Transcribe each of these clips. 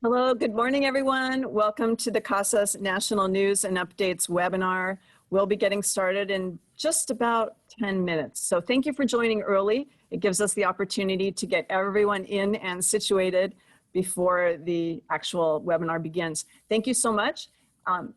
Hello, good morning, everyone. Welcome to the CASAS National News and Updates webinar. We'll be getting started in just about 10 minutes. So thank you for joining early. It gives us the opportunity to get everyone in and situated before the actual webinar begins. Thank you so much.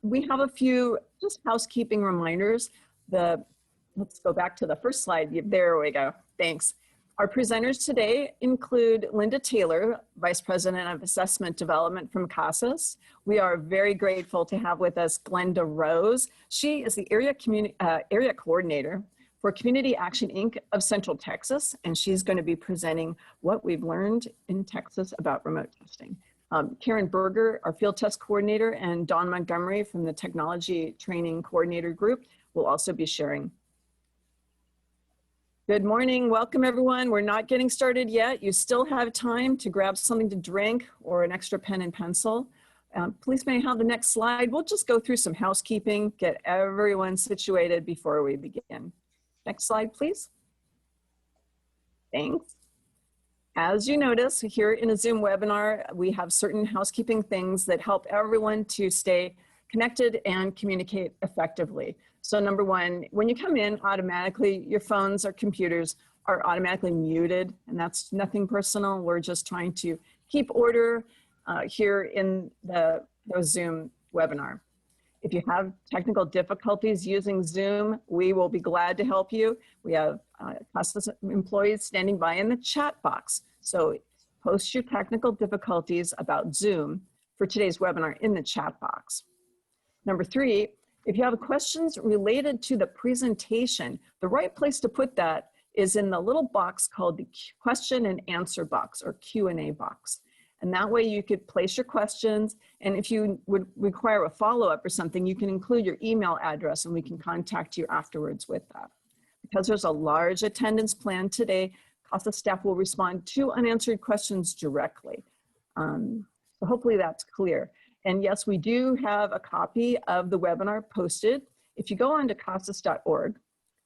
We have a few just housekeeping reminders. Let's go back to the first slide. There we go. Thanks. Our presenters today include Linda Taylor, Vice President of Assessment Development from CASAS. We are very grateful to have with us Glenda Rose. She is the area coordinator for Community Action Inc. of Central Texas, and she's going to be presenting what we've learned in Texas about remote testing. Karen Berger, our field test coordinator, and Dawn Montgomery from the Technology Training Coordinator Group will also be sharing. Good morning, welcome everyone. We're not getting started yet. You still have time to grab something to drink or an extra pen and pencil. Please may I have the next slide. We'll just go through some housekeeping, get everyone situated before we begin. Next slide, please. Thanks. As you notice, here in a Zoom webinar, we have certain housekeeping things that help everyone to stay connected and communicate effectively. So number one, when you come in, automatically your phones or computers are automatically muted, and that's nothing personal. We're just trying to keep order here in the Zoom webinar. If you have technical difficulties using Zoom, we will be glad to help you. We have CASAS employees standing by in the chat box. So post your technical difficulties about Zoom for today's webinar in the chat box. Number three, if you have questions related to the presentation, the right place to put that is in the little box called the question and answer box, or Q&A box. And that way you could place your questions, and if you would require a follow-up or something, you can include your email address and we can contact you afterwards with that. Because there's a large attendance plan today, CASAS staff will respond to unanswered questions directly. So hopefully that's clear. And yes, we do have a copy of the webinar posted. If you go on to casas.org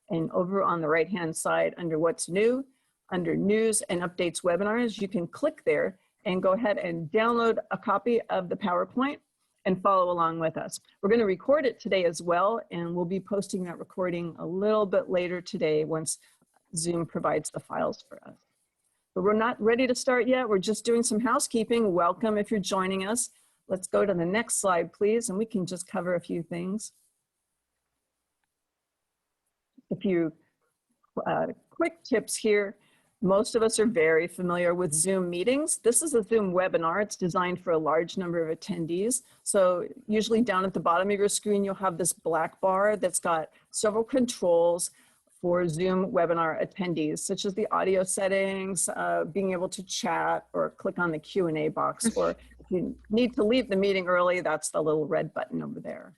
and over on the right-hand side under What's New, under News and Updates Webinars, you can click there and go ahead and download a copy of the PowerPoint and follow along with us. We're going to record it today as well, and we'll be posting that recording a little bit later today once Zoom provides the files for us. But we're not ready to start yet. We're just doing some housekeeping. Welcome if you're joining us. Let's go to the next slide, please, and we can just cover a few things. A few quick tips here. Most of us are very familiar with Zoom meetings. This is a Zoom webinar. It's designed for a large number of attendees. So usually down at the bottom of your screen, you'll have this black bar that's got several controls for Zoom webinar attendees, such as the audio settings, being able to chat or click on the Q&A box, or if you need to leave the meeting early, that's the little red button over there.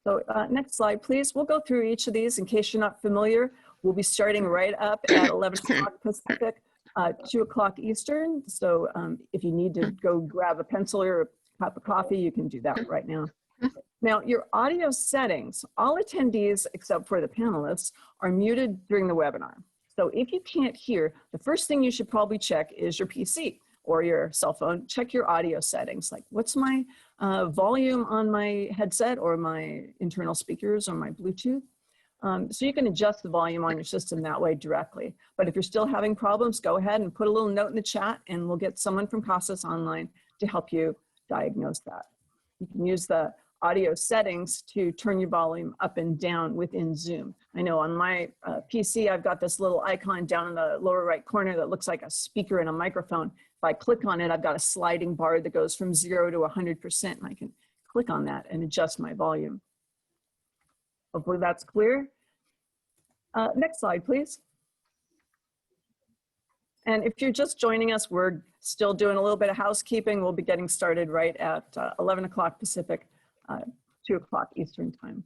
So next slide, please. We'll go through each of these in case you're not familiar. We'll be starting right up at 11 o'clock Pacific, 2 o'clock Eastern. So if you need to go grab a pencil or a cup of coffee, you can do that right now. Now, your audio settings, all attendees except for the panelists are muted during the webinar. So if you can't hear, the first thing you should probably check is your PC or your cell phone. Check your audio settings, like what's my volume on my headset or my internal speakers or my Bluetooth. So you can adjust the volume on your system that way directly. But if you're still having problems, go ahead and put a little note in the chat and we'll get someone from CASAS online to help you diagnose that. You can use the audio settings to turn your volume up and down within Zoom. I know on my PC, I've got this little icon down in the lower right corner that looks like a speaker and a microphone. If I click on it, I've got a sliding bar that goes from 0 to 100%, and I can click on that and adjust my volume. Hopefully that's clear. Next slide, please. And if you're just joining us, we're still doing a little bit of housekeeping. We'll be getting started right at 11 o'clock Pacific, 2 o'clock Eastern time.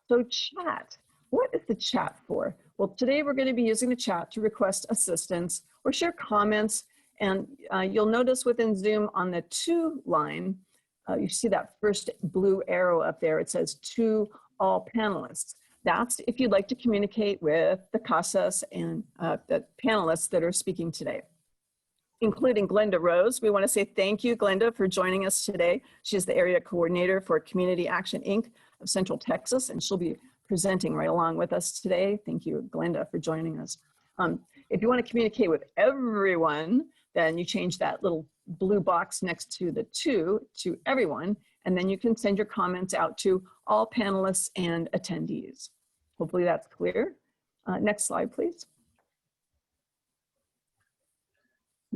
So chat, what is the chat for? Well, today we're going to be using the chat to request assistance or share comments. And you'll notice within Zoom on the to line, you see that first blue arrow up there. It says to all panelists. That's if you'd like to communicate with the CASAS and the panelists that are speaking today. including Glenda Rose. We want to say thank you, Glenda, for joining us today. She's the area coordinator for Community Action, Inc. of Central Texas, and she'll be presenting right along with us today. Thank you, Glenda, for joining us. If you want to communicate with everyone, then you change that little blue box next to the to everyone, and then you can send your comments out to all panelists and attendees. Hopefully that's clear. Next slide, please.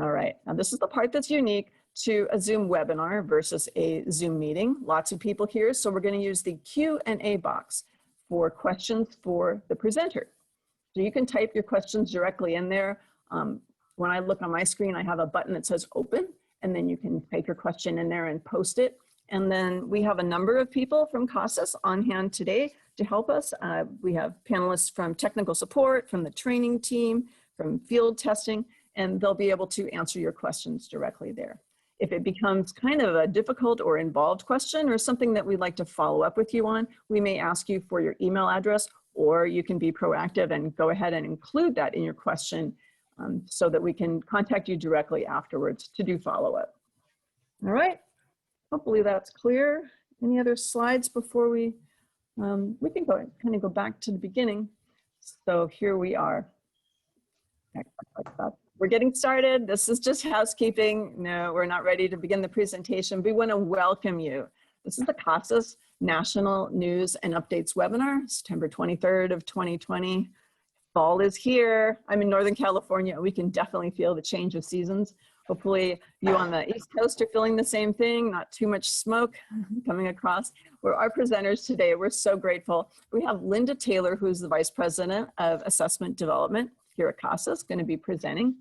All right, now this is the part that's unique to a Zoom webinar versus a Zoom meeting. Lots of people here, so we're going to use the Q&A box for questions for the presenter. So you can type your questions directly in there. When I look on my screen, I have a button that says open, and then you can type your question in there and post it. And then we have a number of people from CASAS on hand today to help us. We have panelists from technical support, from the training team, from field testing, and they'll be able to answer your questions directly there. If it becomes kind of a difficult or involved question or something that we'd like to follow up with you on, we may ask you for your email address, or you can be proactive and go ahead and include that in your question so that we can contact you directly afterwards to do follow-up. All right, hopefully that's clear. Any other slides before we can kind of go back to the beginning. So here we are. We're getting started. This is just housekeeping. No, we're not ready to begin the presentation. We want to welcome you. This is the CASAS National News and Updates webinar, September 23rd of 2020. Fall is here. I'm in Northern California. We can definitely feel the change of seasons. Hopefully you on the East Coast are feeling the same thing, not too much smoke coming across. We're our presenters today. We're so grateful. We have Linda Taylor, who's the Vice President of Assessment Development here at CASAS, going to be presenting.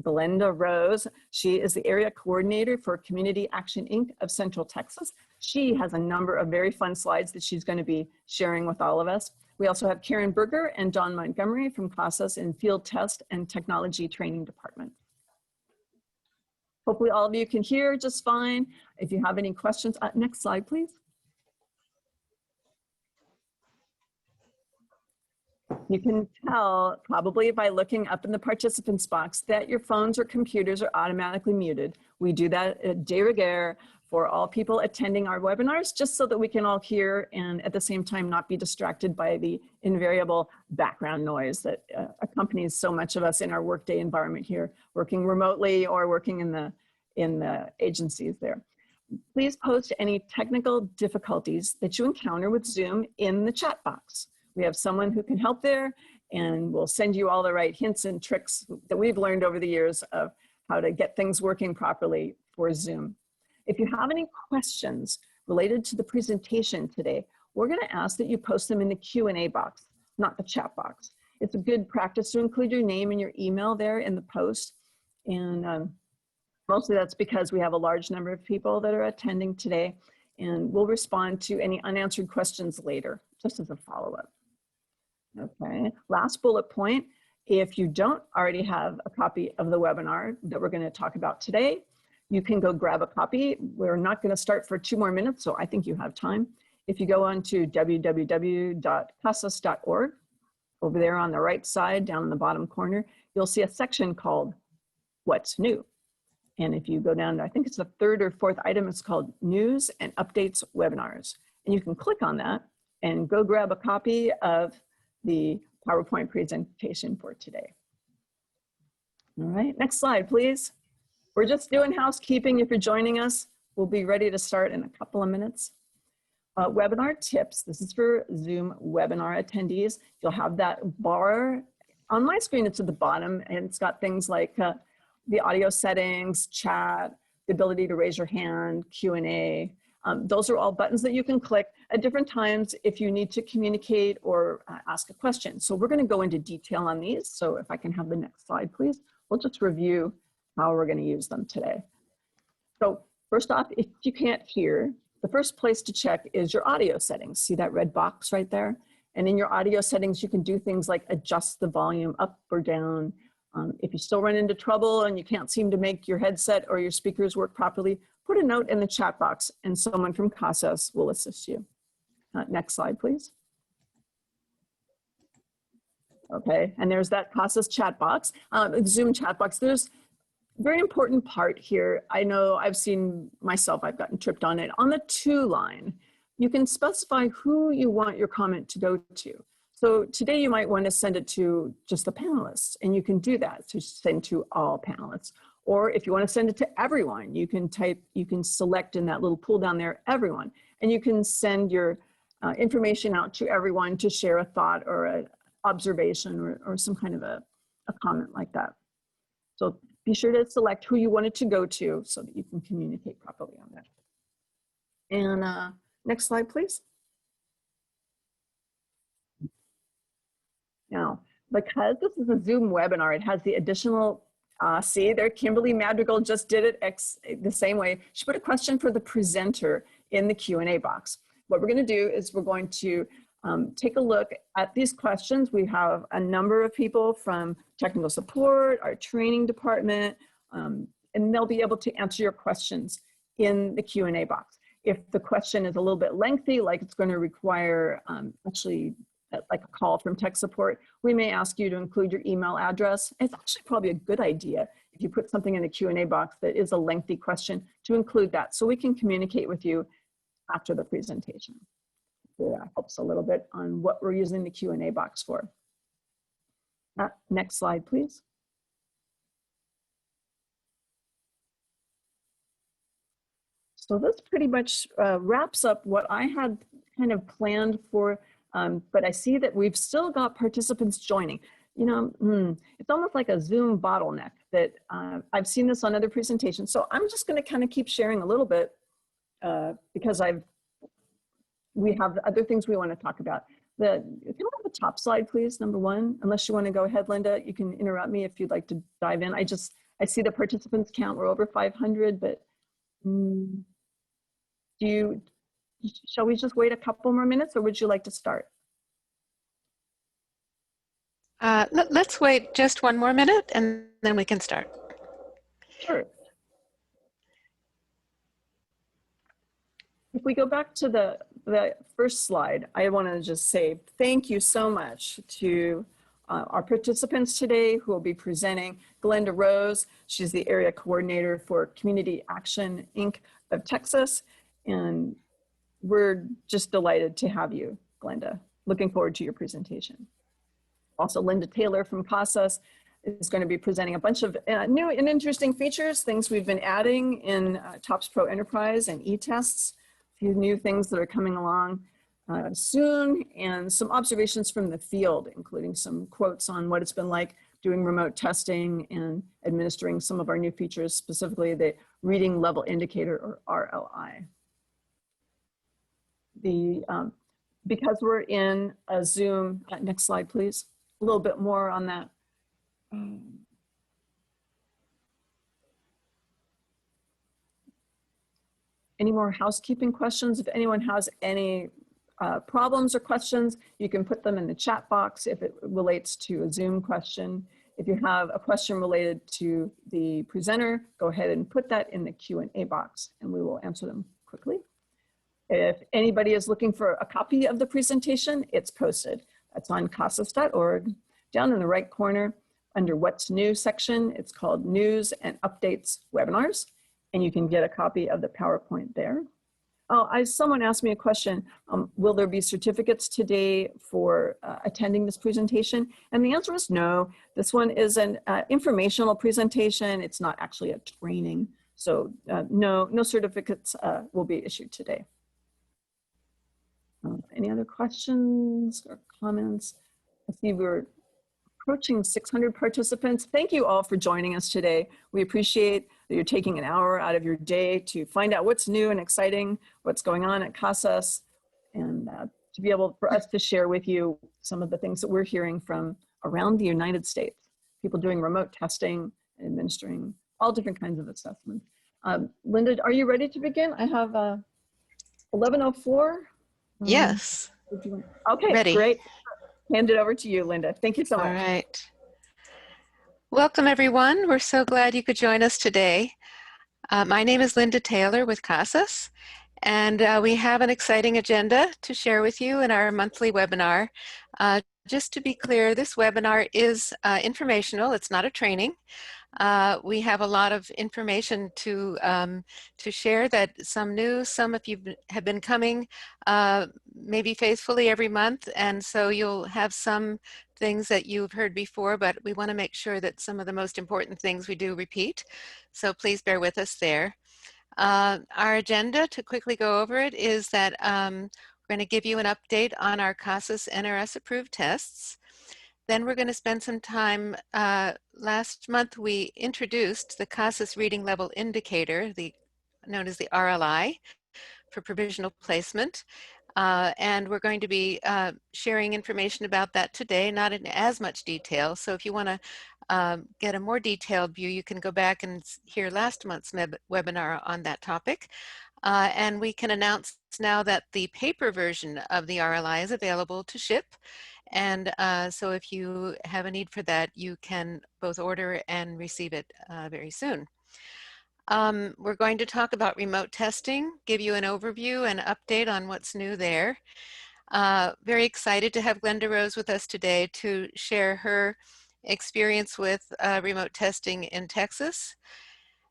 Glenda Rose, she is the Area Coordinator for Community Action, Inc. of Central Texas. She has a number of very fun slides that she's going to be sharing with all of us. We also have Karen Berger and Don Montgomery from CASAS in Field Test and Technology Training Department. Hopefully all of you can hear just fine. If you have any questions, next slide, please. You can tell probably by looking up in the participants box that your phones or computers are automatically muted. We do that de rigueur for all people attending our webinars, just so that we can all hear and at the same time not be distracted by the invariable background noise that accompanies so much of us in our workday environment here, working remotely or working in the agencies there. Please post any technical difficulties that you encounter with Zoom in the chat box. We have someone who can help there, and we'll send you all the right hints and tricks that we've learned over the years of how to get things working properly for Zoom. If you have any questions related to the presentation today, we're going to ask that you post them in the Q&A box, not the chat box. It's a good practice to include your name and your email there in the post. And mostly that's because we have a large number of people that are attending today, and we'll respond to any unanswered questions later, just as a follow-up. Okay, last bullet point. If you don't already have a copy of the webinar that we're going to talk about today, you can go grab a copy. We're not going to start for 2 more minutes, so I think you have time. If you go on to www.casas.org, over there on the right side, down in the bottom corner, you'll see a section called What's New. And if you go down, I think it's the 3rd or 4th item, it's called News and Updates Webinars. And you can click on that and go grab a copy of the PowerPoint presentation for today. All right, next slide, please. We're just doing housekeeping. If you're joining us, we'll be ready to start in a couple of minutes. Webinar tips. This is for Zoom webinar attendees. You'll have that bar on my screen. It's at the bottom, and it's got things like the audio settings, chat, the ability to raise your hand, Q&A. Those are all buttons that you can click at different times if you need to communicate or ask a question. So we're going to go into detail on these. So if I can have the next slide, please. We'll just review how we're going to use them today. So first off, if you can't hear, the first place to check is your audio settings. See that red box right there? And in your audio settings, you can do things like adjust the volume up or down. If you still run into trouble and you can't seem to make your headset or your speakers work properly, put a note in the chat box and someone from CASAS will assist you. Next slide, please. Okay, and there's that CASAS chat box, Zoom chat box. There's very important part here. I know I've seen myself, I've gotten tripped on it. On the to line, you can specify who you want your comment to go to. So today you might want to send it to just the panelists, and you can do that to send to all panelists. Or if you want to send it to everyone, you can select in that little pull down there, everyone, and you can send your information out to everyone to share a thought or an observation or some kind of a comment like that. So be sure to select who you want it to go to so that you can communicate properly on that. And next slide, please. Now, because this is a Zoom webinar, it has the additional, see there, Kimberly Madrigal just did it the same way. She put a question for the presenter in the Q&A box. What we're going to do is we're going to take a look at these questions. We have a number of people from technical support, our training department, and they'll be able to answer your questions in the Q&A box. If the question is a little bit lengthy, like it's going to require actually like a call from tech support, we may ask you to include your email address. It's actually probably a good idea if you put something in the Q&A box that is a lengthy question to include that so we can communicate with you after the presentation. So that helps a little bit on what we're using the Q&A box for. Next slide, please. So this pretty much wraps up what I had kind of planned for, but I see that we've still got participants joining. You know, it's almost like a Zoom bottleneck that I've seen this on other presentations. So I'm just going to kind of keep sharing a little bit because we have other things we want to talk about. Can we have the top slide, please, number 1? Unless you want to go ahead, Linda, you can interrupt me if you'd like to dive in. I see the participants count, we're over 500, but shall we just wait a couple more minutes, or would you like to start? Let's wait just one more minute and then we can start. Sure. If we go back to the first slide, I want to just say thank you so much to our participants today who will be presenting. Glenda Rose, she's the area coordinator for Community Action Inc. of Texas, and we're just delighted to have you, Glenda. Looking forward to your presentation. Also, Linda Taylor from CASAS is going to be presenting a bunch of new and interesting features, things we've been adding in TOPS Pro Enterprise and e-tests, a few new things that are coming along soon, and some observations from the field, including some quotes on what it's been like doing remote testing and administering some of our new features, specifically the Reading Level Indicator, or RLI. Because we're in a Zoom, next slide, please. A little bit more on that. Any more housekeeping questions? If anyone has any problems or questions, you can put them in the chat box if it relates to a Zoom question. If you have a question related to the presenter, go ahead and put that in the Q&A box and we will answer them quickly. If anybody is looking for a copy of the presentation, it's posted. That's on casas.org. Down in the right corner, under What's New section, it's called News and Updates Webinars, and you can get a copy of the PowerPoint there. Oh, someone asked me a question, will there be certificates today for attending this presentation? And the answer is no. This one is an informational presentation. It's not actually a training. So no certificates will be issued today. Any other questions or comments? I see we're approaching 600 participants. Thank you all for joining us today. We appreciate that you're taking an hour out of your day to find out what's new and exciting, what's going on at CASAS, and to be able for us to share with you some of the things that we're hearing from around the United States. People doing remote testing, administering all different kinds of assessments. Linda, are you ready to begin? I have 11:04. Yes. Okay, ready. Great. Hand it over to you, Linda. Thank you so much. All right. Welcome, everyone. We're so glad you could join us today. My name is Linda Taylor with CASAS, and we have an exciting agenda to share with you in our monthly webinar. Just to be clear, this webinar is informational. It's not a training. We have a lot of information to share, that some new, some of you have been coming maybe faithfully every month, and so you'll have some things that you've heard before, but we want to make sure that some of the most important things we do repeat. So please bear with us there. Our agenda, to quickly go over it, is that we're going to give you an update on our CASAS NRS approved tests. Then we're going to spend some time, last month we introduced the CASAS Reading Level Indicator, known as the RLI, for provisional placement. And we're going to be sharing information about that today, not in as much detail. So if you want to get a more detailed view, you can go back and hear last month's webinar on that topic. And we can announce now that the paper version of the RLI is available to ship. And so if you have a need for that, you can both order and receive it very soon. We're going to talk about remote testing, give you an overview and update on what's new there. Very excited to have Glenda Rose with us today to share her experience with remote testing in Texas.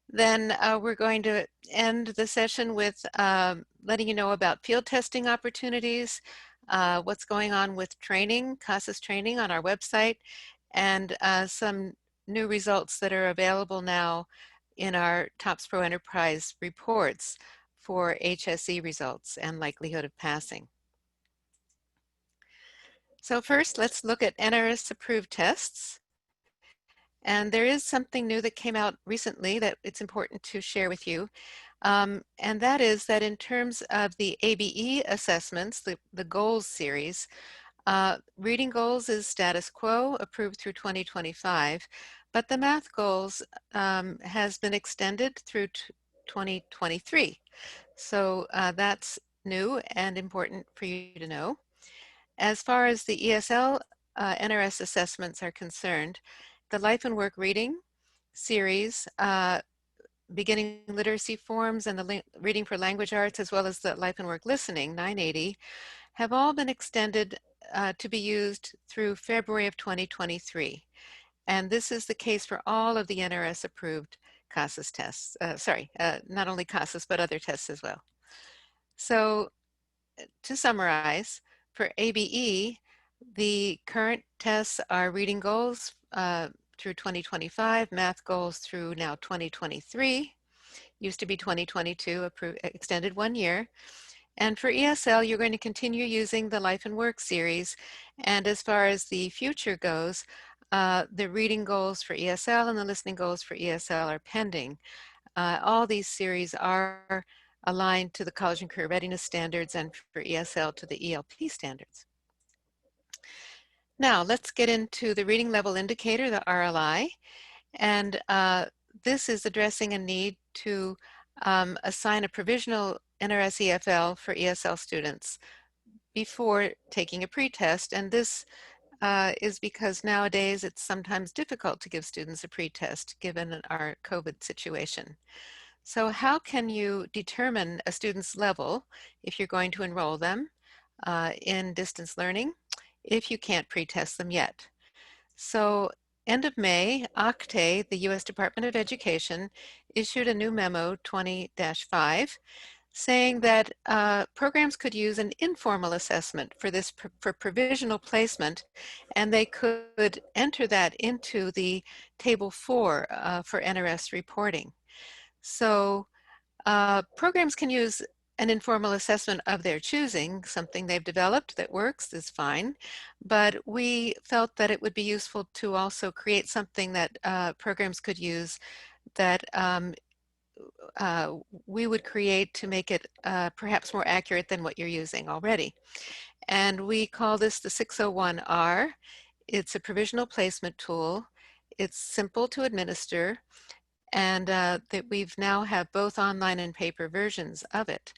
Then we're going to end the session with letting you know about field testing opportunities, what's going on with training, CASAS training on our website, and some new results that are available now in our TOPS Pro Enterprise reports for HSE results and likelihood of passing. So first, let's look at Nrs Approved Tests. And there is something new that came out recently that it's important to share with you. And that is that in terms of the ABE assessments, the goals series, reading goals is status quo, approved through 2025, but the math goals has been extended through 2023. So that's new and important for you to know. As far as the ESL NRS assessments are concerned, the Life and Work Reading series, beginning literacy forms, and the reading for language arts, as well as the Life and Work Listening 980, have all been extended to be used through February of 2023. And this is the case for all of the NRS approved CASAS tests. Not only CASAS, but other tests as well. So to summarize, for ABE, the current tests are reading goals through 2025, math goals through now 2023, used to be 2022, extended 1 year. And for ESL, you're going to continue using the Life and Work series. And as far as the future goes, the reading goals for ESL and the listening goals for ESL are pending. All these series are aligned to the College and Career Readiness Standards, and for ESL to the ELP standards. Now let's get into the Reading Level Indicator, the RLI. And this is addressing a need to assign a provisional NRS EFL for ESL students before taking a pretest. And this is because nowadays it's sometimes difficult to give students a pretest given our COVID situation. So how can you determine a student's level if you're going to enroll them in distance learning if you can't pretest them yet? So end of May, OCTE, the U.S. Department of Education, issued a new memo 20-5 saying that programs could use an informal assessment for this for provisional placement, and they could enter that into the Table 4 for NRS reporting. So programs can use an informal assessment of their choosing. Something they've developed that works is fine, but we felt that it would be useful to also create something that programs could use that we would create to make it perhaps more accurate than what you're using already. And we call this the 601R. It's a provisional placement tool. It's simple to administer, and that we've now have both online and paper versions of it.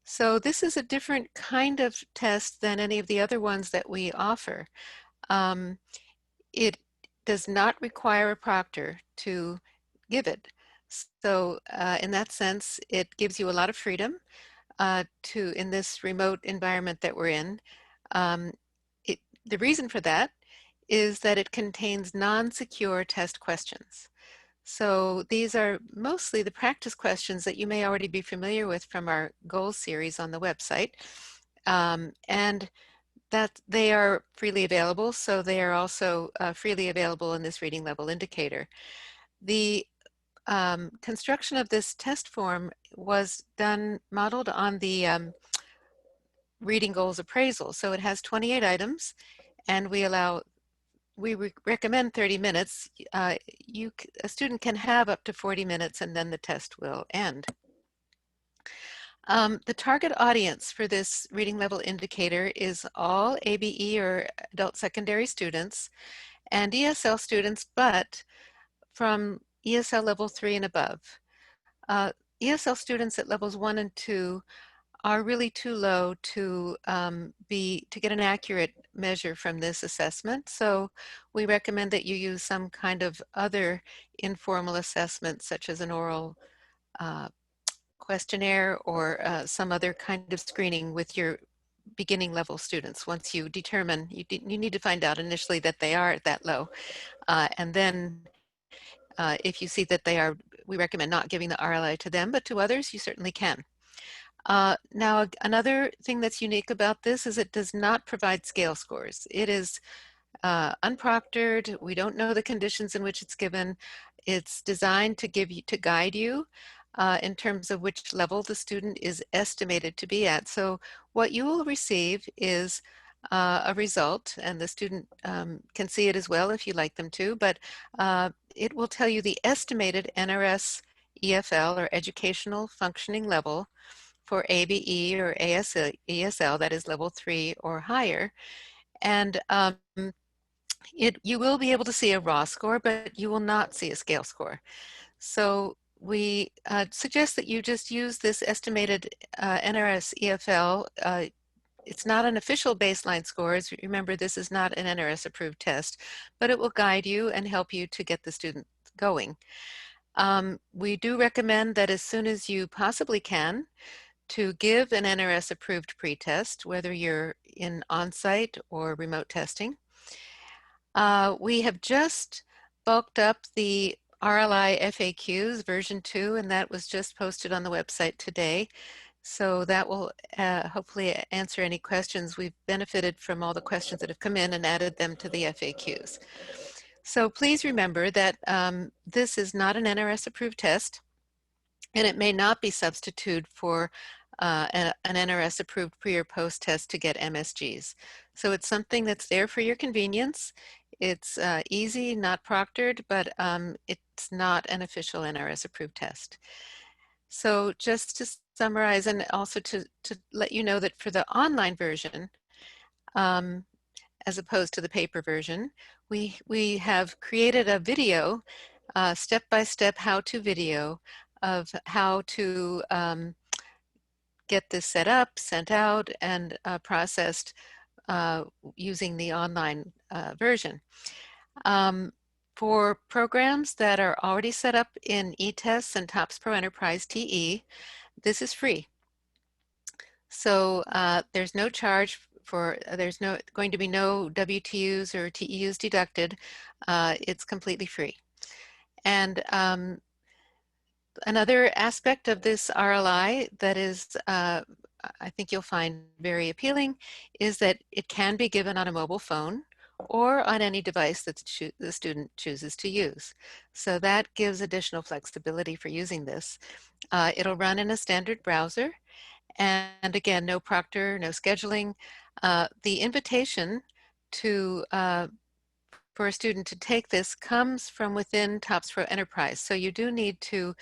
So this is a different kind of test than any of the other ones that we offer. It does not require a proctor to give it. So in that sense, it gives you a lot of freedom in this remote environment that we're in. The reason for that is that it contains non-secure test questions. So these are mostly the practice questions that you may already be familiar with from our goals series on the website. And that they are freely available, so they are also freely available in this reading level indicator. The construction of this test form was done modeled on the reading goals appraisal. So it has 28 items, and we recommend 30 minutes. A student can have up to 40 minutes, and then the test will end. The target audience for this reading level indicator is all ABE or adult secondary students and ESL students, but from ESL level 3 and above. Uh, ESL students at levels 1 and 2 are really too low to get an accurate measure from this assessment. So we recommend that you use some kind of other informal assessment, such as an oral questionnaire or some other kind of screening with your beginning level students. Once you determine, you need to find out initially that they are at that low. And then if you see that they are, we recommend not giving the RLI to them, but to others, you certainly can. Now, another thing that's unique about this is it does not provide scale scores. It is unproctored. We don't know the conditions in which it's given. It's designed to guide you in terms of which level the student is estimated to be at. So what you will receive is a result, and the student can see it as well if you like them to, but it will tell you the estimated NRS EFL or educational functioning level for ABE or ESL, that is level 3 or higher. And you will be able to see a raw score, but you will not see a scale score. So we suggest that you just use this estimated NRS EFL. It's not an official baseline score. Remember, this is not an NRS approved test, but it will guide you and help you to get the student going. We do recommend that as soon as you possibly can, to give an NRS approved pretest, whether you're in on-site or remote testing. We have just bulked up the RLI FAQs version 2, and that was just posted on the website today. So that will hopefully answer any questions. We've benefited from all the questions that have come in and added them to the FAQs. So please remember that this is not an NRS approved test, and it may not be substituted for an NRS approved pre or post test to get MSGs. So it's something that's there for your convenience. It's easy, not proctored, but it's not an official NRS approved test. So just to summarize, and also to let you know that for the online version, as opposed to the paper version, we have created a video, step-by-step how-to video of how to get this set up, sent out, and processed using the online version. For programs that are already set up in eTests and TOPS Pro Enterprise TE, this is free. So there's no charge for, there's going to be no WTUs or TEUs deducted. It's completely free. And another aspect of this RLI that is, I think you'll find very appealing, is that it can be given on a mobile phone or on any device that the student chooses to use. So that gives additional flexibility for using this. It'll run in a standard browser, and again, no proctor, no scheduling. The invitation to for a student to take this comes from within TOPS Pro Enterprise. So you do need to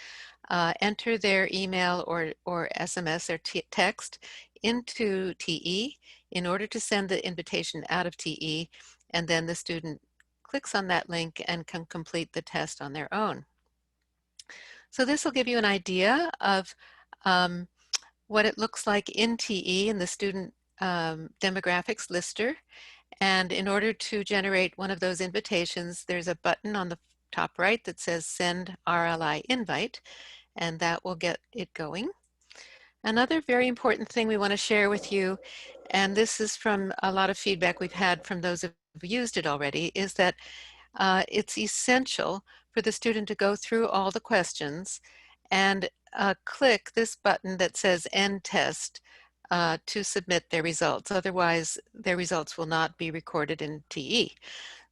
enter their email or SMS or text into TE in order to send the invitation out of TE, and then the student clicks on that link and can complete the test on their own. So this will give you an idea of what it looks like in TE in the student demographics lister. And in order to generate one of those invitations, there's a button on the top right that says Send RLI Invite, and that will get it going. Another very important thing we want to share with you, and this is from a lot of feedback we've had from those who've used it already, is that it's essential for the student to go through all the questions and click this button that says End Test to submit their results. Otherwise, their results will not be recorded in TE.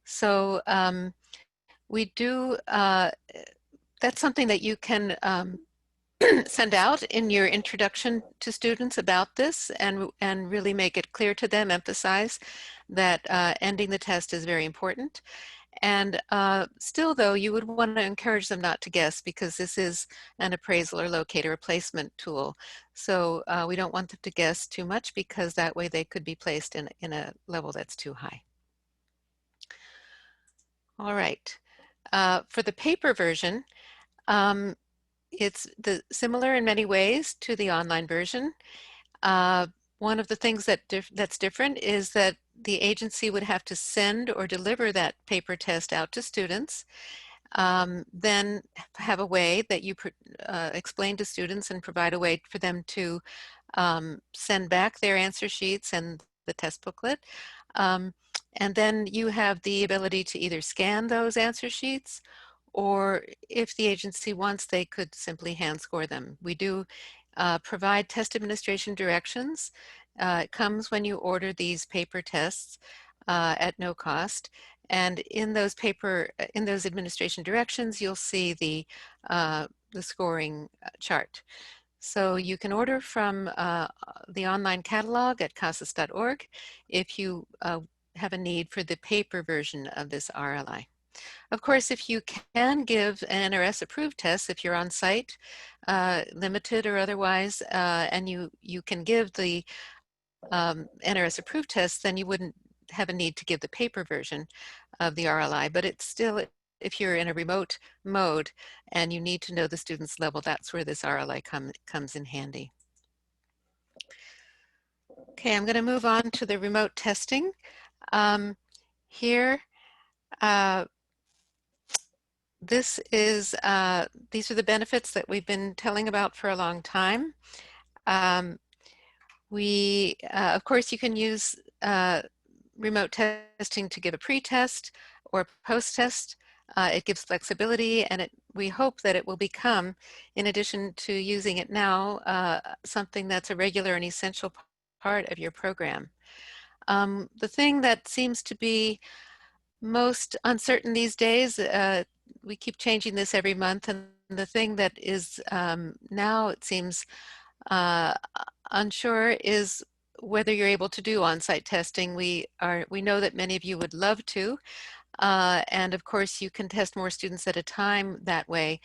So we do, that's something that you can send out in your introduction to students about this, and really make it clear to them, emphasize that ending the test is very important. And still, though, you would want to encourage them not to guess, because this is an appraisal or locator replacement tool. So we don't want them to guess too much, because that way they could be placed in a level that's too high. All right. For the paper version, it's similar in many ways to the online version. One of the things that's different is that the agency would have to send or deliver that paper test out to students, then have a way that you explain to students and provide a way for them to send back their answer sheets and the test booklet. And then you have the ability to either scan those answer sheets, or if the agency wants, they could simply hand score them. We do provide test administration directions. It comes when you order these paper tests at no cost. And in those administration directions, you'll see the scoring chart. So you can order from the online catalog at CASAS.org if you have a need for the paper version of this RLI. Of course, if you can give an Nrs Approved Test, if you're on site, limited or otherwise, and you can give the Nrs Approved Test, then you wouldn't have a need to give the paper version of the RLI. But it's still, if you're in a remote mode and you need to know the student's level, that's where this RLI comes in handy. Okay, I'm going to move on to the remote testing. Here, these are the benefits that we've been telling about for a long time. Of course, you can use remote testing to give a pre-test or post-test. It gives flexibility, and we hope that it will become, in addition to using it now, something that's a regular and essential part of your program. The thing that seems to be most uncertain these days, we keep changing this every month, and the thing that is now, it seems unsure, is whether you're able to do on-site testing. We know that many of you would love to, and of course you can test more students at a time that way,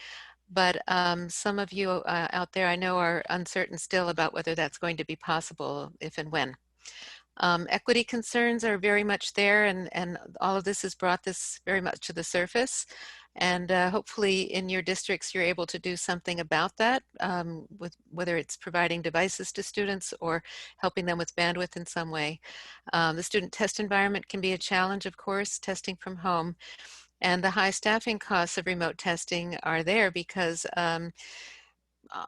but some of you out there I know are uncertain still about whether that's going to be possible, if and when. Equity concerns are very much there, and all of this has brought this very much to the surface. And hopefully in your districts you're able to do something about that, with whether it's providing devices to students or helping them with bandwidth in some way. The student test environment can be a challenge, of course, testing from home. And the high staffing costs of remote testing are there because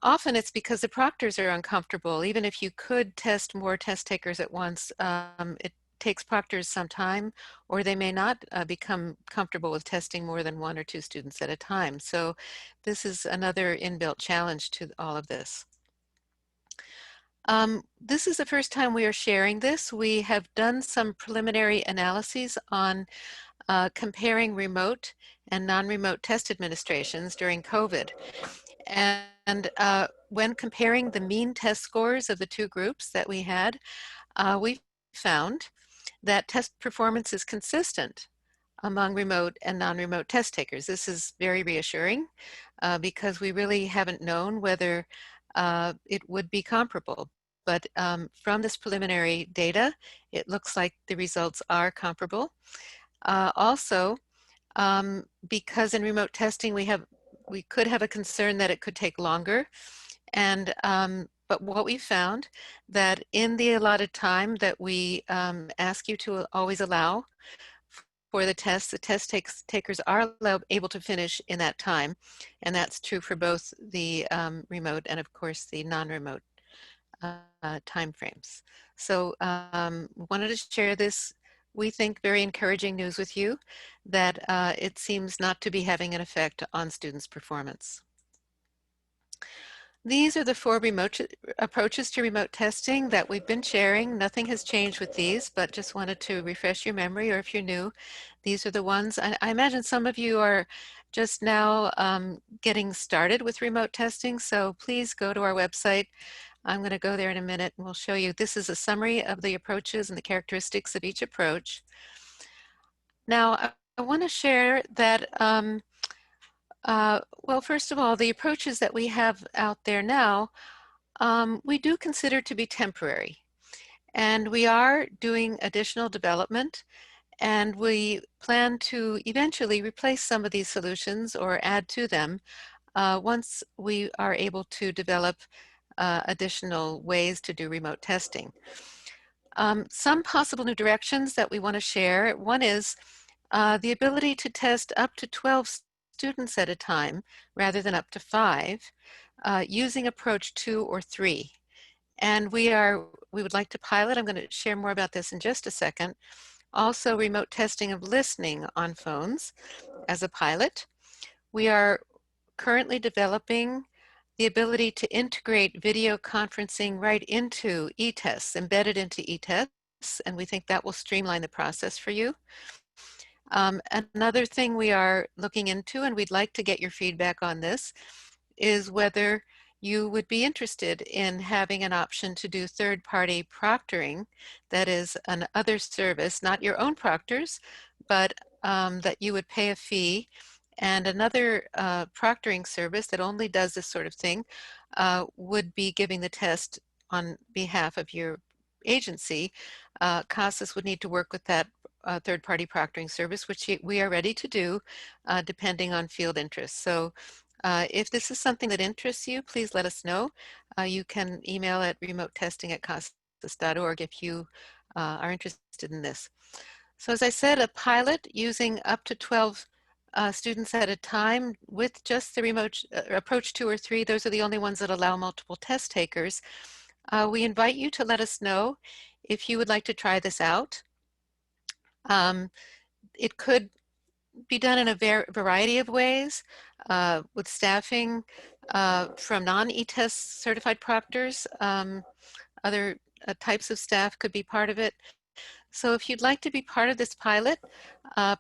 often it's because the proctors are uncomfortable. Even if you could test more test takers at once, it takes proctors some time, or they may not become comfortable with testing more than 1 or 2 students at a time. So this is another inbuilt challenge to all of this. This is the first time we are sharing this. We have done some preliminary analyses on comparing remote and non-remote test administrations during COVID. And when comparing the mean test scores of the 2 groups that we had, we found that test performance is consistent among remote and non-remote test takers. This is very reassuring because we really haven't known whether it would be comparable. But from this preliminary data, it looks like the results are comparable. Also, because in remote testing we could have a concern that it could take longer, and but what we found that in the allotted time that we ask you to always allow for the test takers are able to finish in that time, and that's true for both the remote and of course the non-remote time frames. So wanted to share this we think, very encouraging news with you that it seems not to be having an effect on students' performance. These are the 4 approaches to remote testing that we've been sharing. Nothing has changed with these, but just wanted to refresh your memory, or if you're new, these are the ones. I imagine some of you are just now getting started with remote testing, so please go to our website. I'm going to go there in a minute and we'll show you. This is a summary of the approaches and the characteristics of each approach. Now, I want to share that well, first of all, the approaches that we have out there now, we do consider to be temporary. And we are doing additional development, and we plan to eventually replace some of these solutions or add to them once we are able to develop additional ways to do remote testing. Some possible new directions that we want to share. One is the ability to test up to 12 students at a time rather than up to 5, using approach 2 or 3. And we would like to pilot, I'm going to share more about this in just a second, also remote testing of listening on phones as a pilot. We are currently developing the ability to integrate video conferencing right into e-tests, embedded into e-tests, and we think that will streamline the process for you. Another thing we are looking into, and we'd like to get your feedback on this, is whether you would be interested in having an option to do third-party proctoring, that is an other service, not your own proctors, but that you would pay a fee, and another proctoring service that only does this sort of thing would be giving the test on behalf of your agency. CASAS would need to work with that third-party proctoring service, which we are ready to do depending on field interest. So if this is something that interests you, please let us know. You can email at remotetesting@casas.org if you are interested in this. So as I said, a pilot using up to 12 students at a time with just the remote approach 2 or 3. Those are the only ones that allow multiple test takers. We invite you to let us know if you would like to try this out. It could be done in a variety of ways with staffing from non-e-test certified proctors. Other types of staff could be part of it. So if you'd like to be part of this pilot,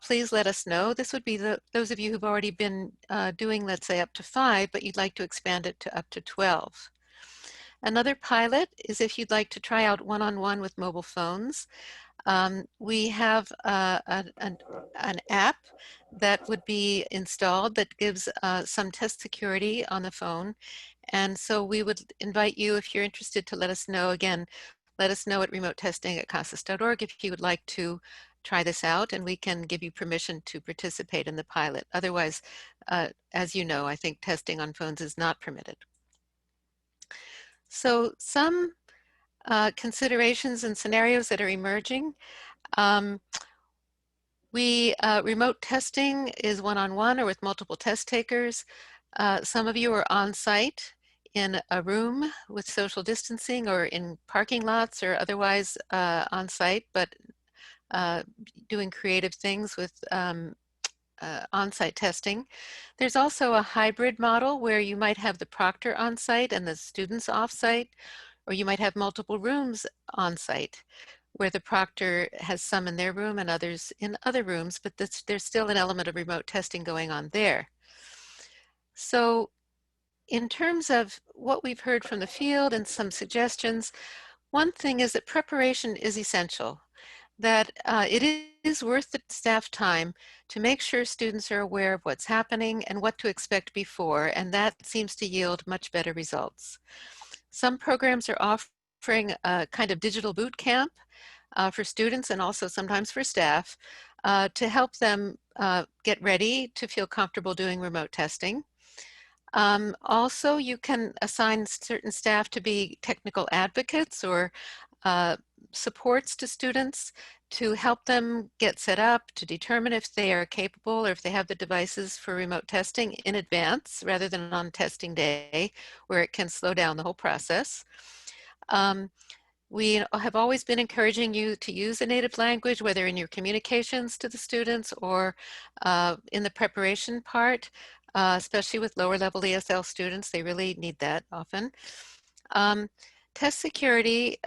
please let us know. This would be those of you who've already been doing, let's say, up to 5, but you'd like to expand it to up to 12. Another pilot is if you'd like to try out one-on-one with mobile phones. We have an app that would be installed that gives some test security on the phone. And so we would invite you, if you're interested, to let us know. Again, let us know at remotetesting@casas.org if you would like to try this out, and we can give you permission to participate in the pilot. Otherwise, as you know, I think testing on phones is not permitted. So some considerations and scenarios that are emerging. Remote testing is one-on-one or with multiple test takers. Some of you are on site in a room with social distancing, or in parking lots, or otherwise on site, but doing creative things with on-site testing. There's also a hybrid model where you might have the proctor on site and the students off-site, or you might have multiple rooms on site where the proctor has some in their room and others in other rooms, but there's still an element of remote testing going on there. So in terms of what we've heard from the field and some suggestions, one thing is that preparation is essential, that it is worth the staff time to make sure students are aware of what's happening and what to expect before, and that seems to yield much better results. Some programs are offering a kind of digital boot camp for students and also sometimes for staff to help them get ready to feel comfortable doing remote testing. Also, you can assign certain staff to be technical advocates or supports to students to help them get set up, to determine if they are capable or if they have the devices for remote testing in advance rather than on testing day, where it can slow down the whole process. We have always been encouraging you to use a native language, whether in your communications to the students or in the preparation part, especially with lower level ESL students. They really need that often. Test security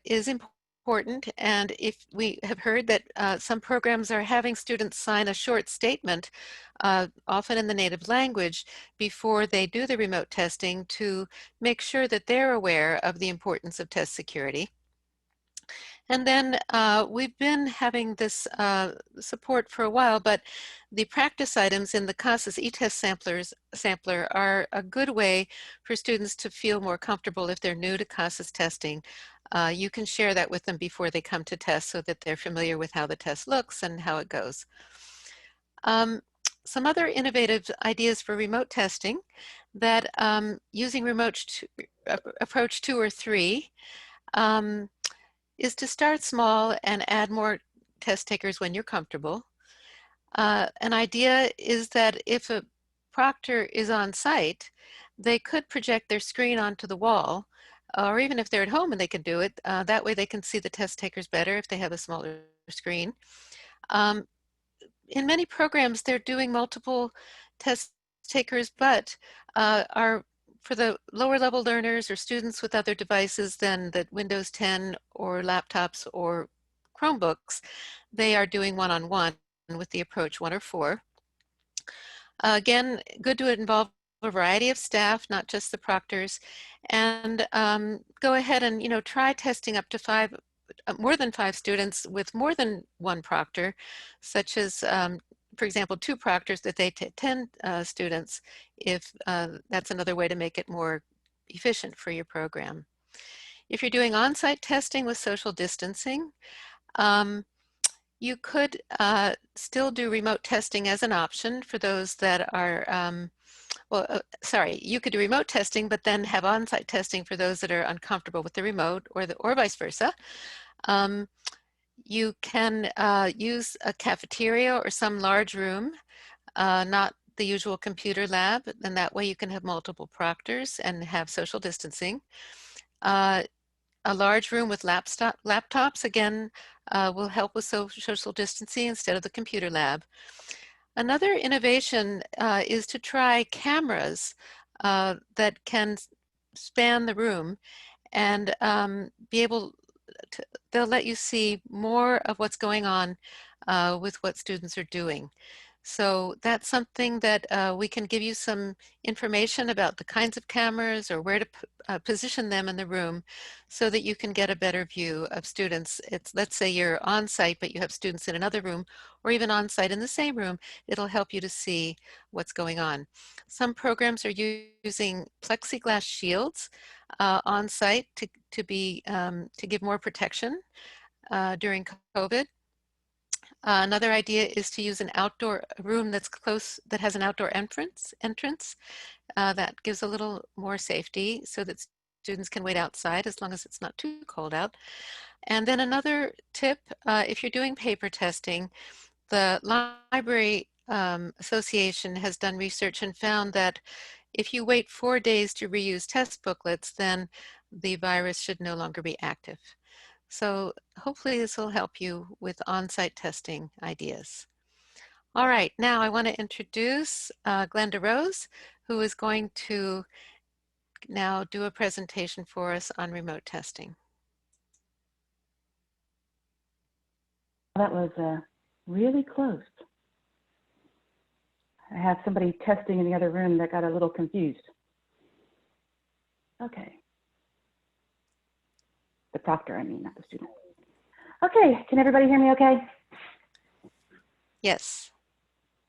is important, and if we have heard that some programs are having students sign a short statement, often in the native language, before they do the remote testing to make sure that they're aware of the importance of test security. And then we've been having this support for a while, but the practice items in the CASAS e-test sampler are a good way for students to feel more comfortable if they're new to CASAS testing. You can share that with them before they come to test so that they're familiar with how the test looks and how it goes. Some other innovative ideas for remote testing that using remote approach 2 or 3 is to start small and add more test takers when you're comfortable. An idea is that if a proctor is on site, they could project their screen onto the wall, or even if they're at home and they can do it, that way they can see the test takers better if they have a smaller screen. In many programs, they're doing multiple test takers, but for the lower level learners or students with other devices than the Windows 10 or laptops or Chromebooks, they are doing one-on-one with the approach 1 or 4. Again, good to involve a variety of staff, not just the proctors, and go ahead and try testing up to more than 5 students with more than 1 proctor, such as for example, 2 proctors that they 10 students, if that's another way to make it more efficient for your program. If you're doing on-site testing with social distancing, you could still do remote testing as an option for those that are, you could do remote testing, but then have on-site testing for those that are uncomfortable with the remote, or vice versa. You can use a cafeteria or some large room, not the usual computer lab, and that way you can have multiple proctors and have social distancing. A large room with laptops, again, will help with social distancing instead of the computer lab. Another innovation is to try cameras that can span the room and be able to, they'll let you see more of what's going on with what students are doing. So that's something that we can give you some information about the kinds of cameras or where to position them in the room so that you can get a better view of students. Let's say you're on site, but you have students in another room, or even on site in the same room. It'll help you to see what's going on. Some programs are using plexiglass shields on site to give more protection during COVID. Another idea is to use an outdoor room that has an outdoor entrance that gives a little more safety so that students can wait outside as long as it's not too cold out. And then another tip, if you're doing paper testing, the Library Association has done research and found that if you wait 4 days to reuse test booklets, then the virus should no longer be active. So hopefully this will help you with on-site testing ideas. All right, now I want to introduce Glenda Rose, who is going to now do a presentation for us on remote testing. That was really close. I have somebody testing in the other room that got a little confused. Okay. The proctor, I mean, not the student. Okay, can everybody hear me okay? Yes.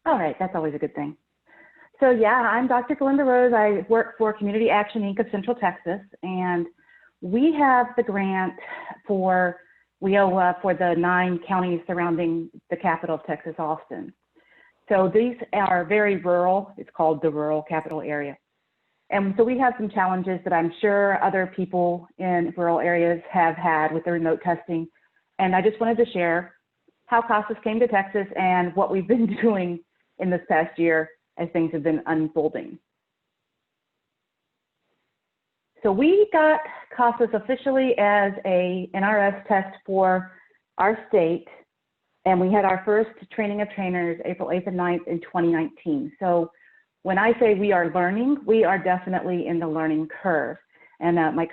All right, that's always a good thing. So yeah, I'm Dr. Glenda Rose. I work for Community Action Inc. of Central Texas, and we have the grant for WIOA for the 9 counties surrounding the capital of Texas, Austin. So these are very rural. It's called the Rural Capital Area. And so we have some challenges that I'm sure other people in rural areas have had with the remote testing. And I just wanted to share how CASAS came to Texas and what we've been doing in this past year as things have been unfolding. So we got CASAS officially as a NRS test for our state, and we had our first training of trainers April 8th and 9th in 2019. So when I say we are learning, we are definitely in the learning curve. And my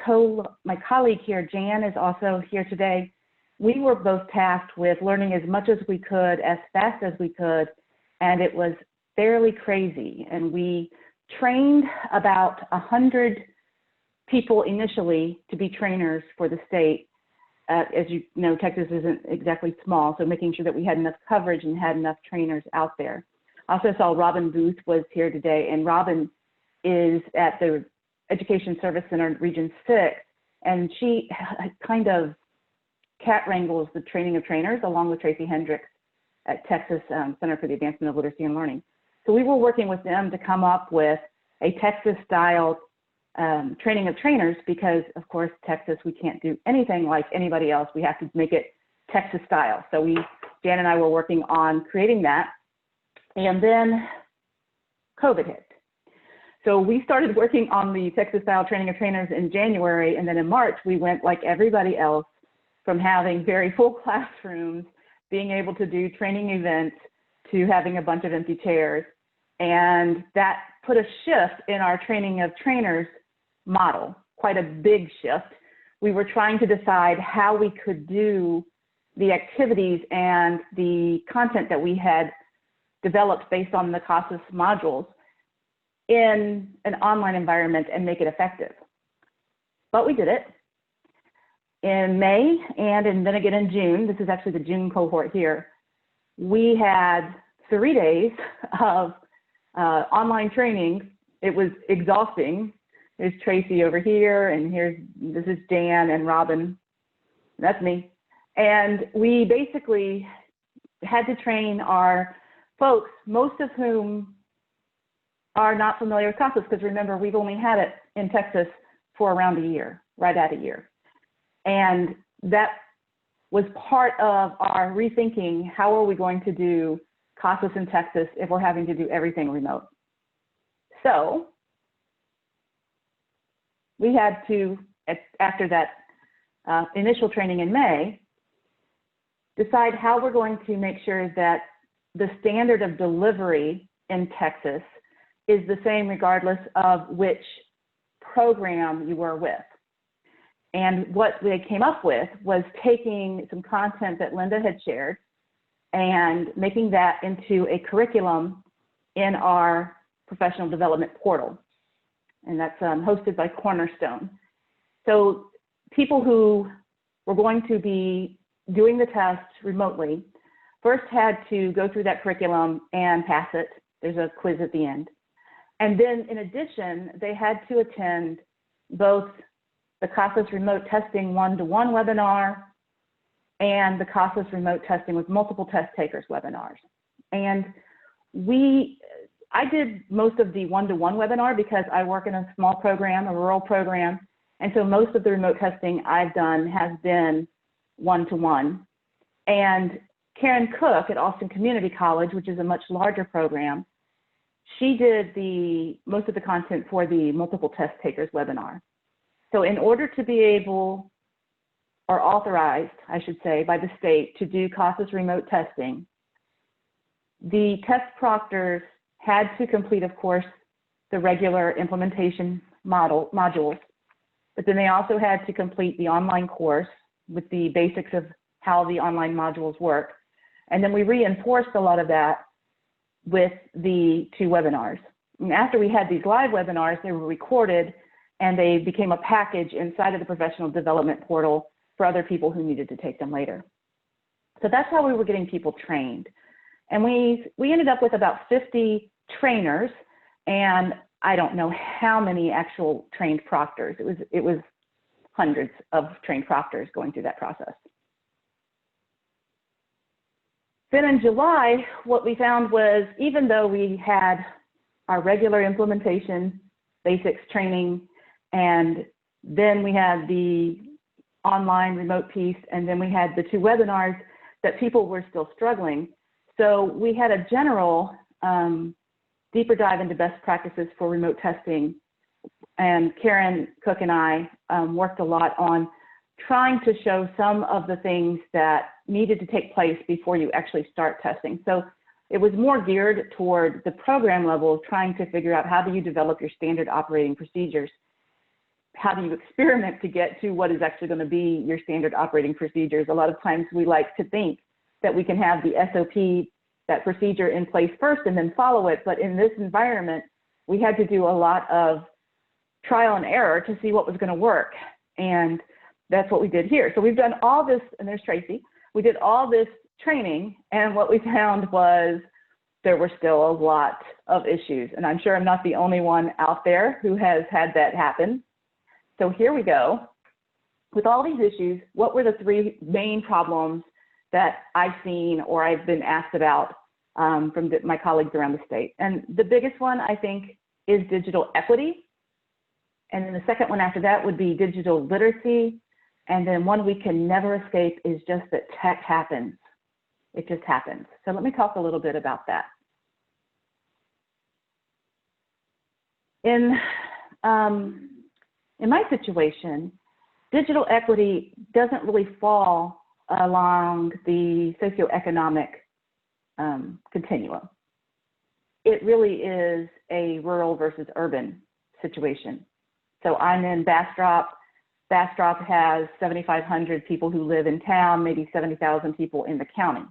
colleague here, Jan, is also here today. We were both tasked with learning as much as we could, as fast as we could, and it was fairly crazy. And we trained about 100 people initially to be trainers for the state. As you know, Texas isn't exactly small, so making sure that we had enough coverage and had enough trainers out there. I also saw Robin Booth was here today, and Robin is at the Education Service Center Region 6, and she kind of cat wrangles the training of trainers along with Tracy Hendricks at Texas Center for the Advancement of Literacy and Learning. So we were working with them to come up with a Texas-style training of trainers because, of course, Texas, we can't do anything like anybody else. We have to make it Texas-style. So Jan and I were working on creating that. And then COVID hit. So we started working on the Texas-style training of trainers in January, and then in March, we went like everybody else from having very full classrooms, being able to do training events, to having a bunch of empty chairs. And that put a shift in our training of trainers model, quite a big shift. We were trying to decide how we could do the activities and the content that we had developed based on the CASAS modules in an online environment and make it effective. But we did it. In May and then again in June, this is actually the June cohort here, we had 3 days of online training. It was exhausting. There's Tracy over here, and this is Jan and Robin. That's me. And we basically had to train our folks, most of whom are not familiar with CASAS, because remember, we've only had it in Texas for around a year, right at a year. And that was part of our rethinking, how are we going to do CASAS in Texas if we're having to do everything remote? So we had to, after that initial training in May, decide how we're going to make sure that the standard of delivery in Texas is the same regardless of which program you were with. And what they came up with was taking some content that Linda had shared and making that into a curriculum in our professional development portal. And that's hosted by Cornerstone. So people who were going to be doing the test remotely first had to go through that curriculum and pass it. There's a quiz at the end. And then in addition, they had to attend both the CASAS remote testing one-to-one webinar and the CASAS remote testing with multiple test takers webinars. And I did most of the one-to-one webinar because I work in a small program, a rural program. And so most of the remote testing I've done has been one-to-one. And Karen Cook at Austin Community College, which is a much larger program, she did most of the content for the multiple test takers webinar. So in order to be able, or authorized, I should say, by the state to do CASAS remote testing, the test proctors had to complete, of course, the regular implementation modules, but then they also had to complete the online course with the basics of how the online modules work. And then we reinforced a lot of that with the 2 webinars. And after we had these live webinars, they were recorded and they became a package inside of the professional development portal for other people who needed to take them later. So that's how we were getting people trained. And we ended up with about 50 trainers, and I don't know how many actual trained proctors. It was hundreds of trained proctors going through that process. Then in July, what we found was, even though we had our regular implementation basics training, and then we had the online remote piece, and then we had the 2 webinars, that people were still struggling. So we had a general deeper dive into best practices for remote testing and Karen Cook and I worked a lot on trying to show some of the things that needed to take place before you actually start testing. So it was more geared toward the program level, trying to figure out how do you develop your standard operating procedures? How do you experiment to get to what is actually going to be your standard operating procedures? A lot of times we like to think that we can have the SOP, that procedure in place first and then follow it. But in this environment, we had to do a lot of trial and error to see what was going to work. And that's what we did here. So we've done all this, and there's Tracy. We did all this training, and what we found was there were still a lot of issues. And I'm sure I'm not the only one out there who has had that happen. So here we go. With all these issues, what were the three main problems that I've seen or I've been asked about from my colleagues around the state? And the biggest one, I think, is digital equity. And then the second one after that would be digital literacy. And then one we can never escape is just that tech happens. It just happens. So let me talk a little bit about that. In my situation, digital equity doesn't really fall along the socioeconomic continuum. It really is a rural versus urban situation. So I'm in Bastrop. Bastrop has 7,500 people who live in town, maybe 70,000 people in the county.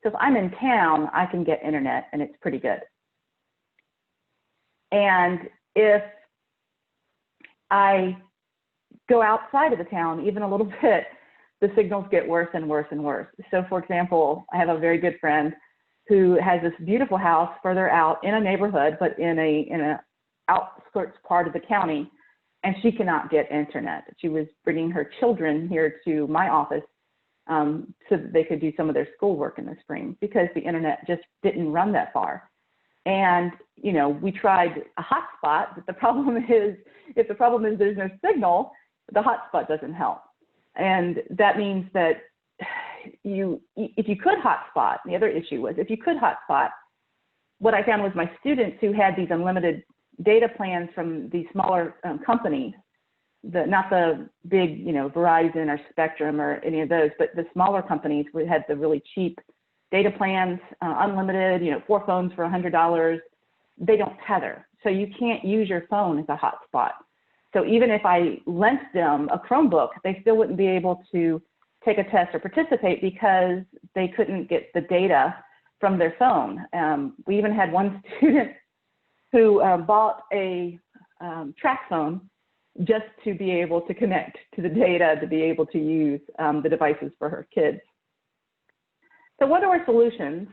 So if I'm in town, I can get internet and it's pretty good. And if I go outside of the town even a little bit, the signals get worse and worse and worse. So for example, I have a very good friend who has this beautiful house further out in a neighborhood, but in a outskirts part of the county, and she cannot get internet. She was bringing her children here to my office so that they could do some of their schoolwork in the spring because the internet just didn't run that far. And, you know, we tried a hotspot, but the problem is, if the problem is there's no signal, the hotspot doesn't help. And that means that if you could hotspot, the other issue was if you could hotspot, what I found was my students who had these unlimited data plans from these smaller companies, not the big, you know, Verizon or Spectrum or any of those, but the smaller companies who had the really cheap data plans, unlimited, you know, 4 phones for $100, they don't tether. So you can't use your phone as a hotspot. So even if I lent them a Chromebook, they still wouldn't be able to take a test or participate because they couldn't get the data from their phone. We even had one student who bought a track phone just to be able to connect to the data, to be able to use the devices for her kids. So what are our solutions?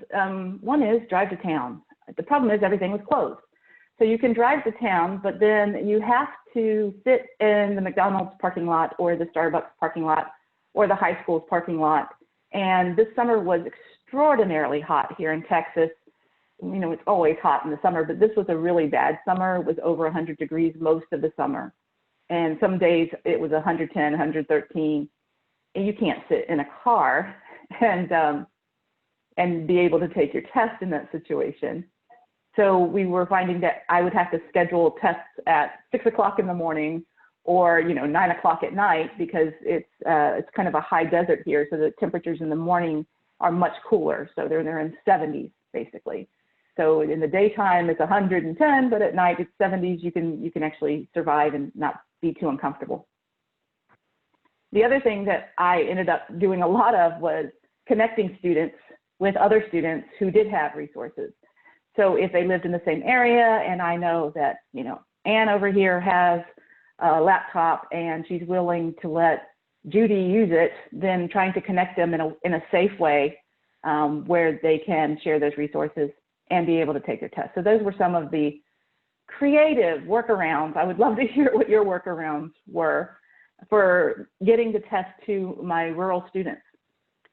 One is drive to town. The problem is everything was closed. So you can drive to town, but then you have to sit in the McDonald's parking lot or the Starbucks parking lot or the high school's parking lot. And this summer was extraordinarily hot here in Texas. You know, it's always hot in the summer, but this was a really bad summer. It was over 100 degrees most of the summer. And some days it was 110, 113. And you can't sit in a car and be able to take your test in that situation. So we were finding that I would have to schedule tests at 6 o'clock in the morning or, you know, 9 o'clock at night because it's kind of a high desert here. So the temperatures in the morning are much cooler. So they're in 70s basically. So in the daytime it's 110, but at night it's 70s. You can actually survive and not be too uncomfortable. The other thing that I ended up doing a lot of was connecting students with other students who did have resources. So if they lived in the same area and I know that, you know, Anne over here has a laptop and she's willing to let Judy use it, then trying to connect them in a safe way where they can share those resources and be able to take their test. So those were some of the creative workarounds. I would love to hear what your workarounds were for getting the test to my rural students.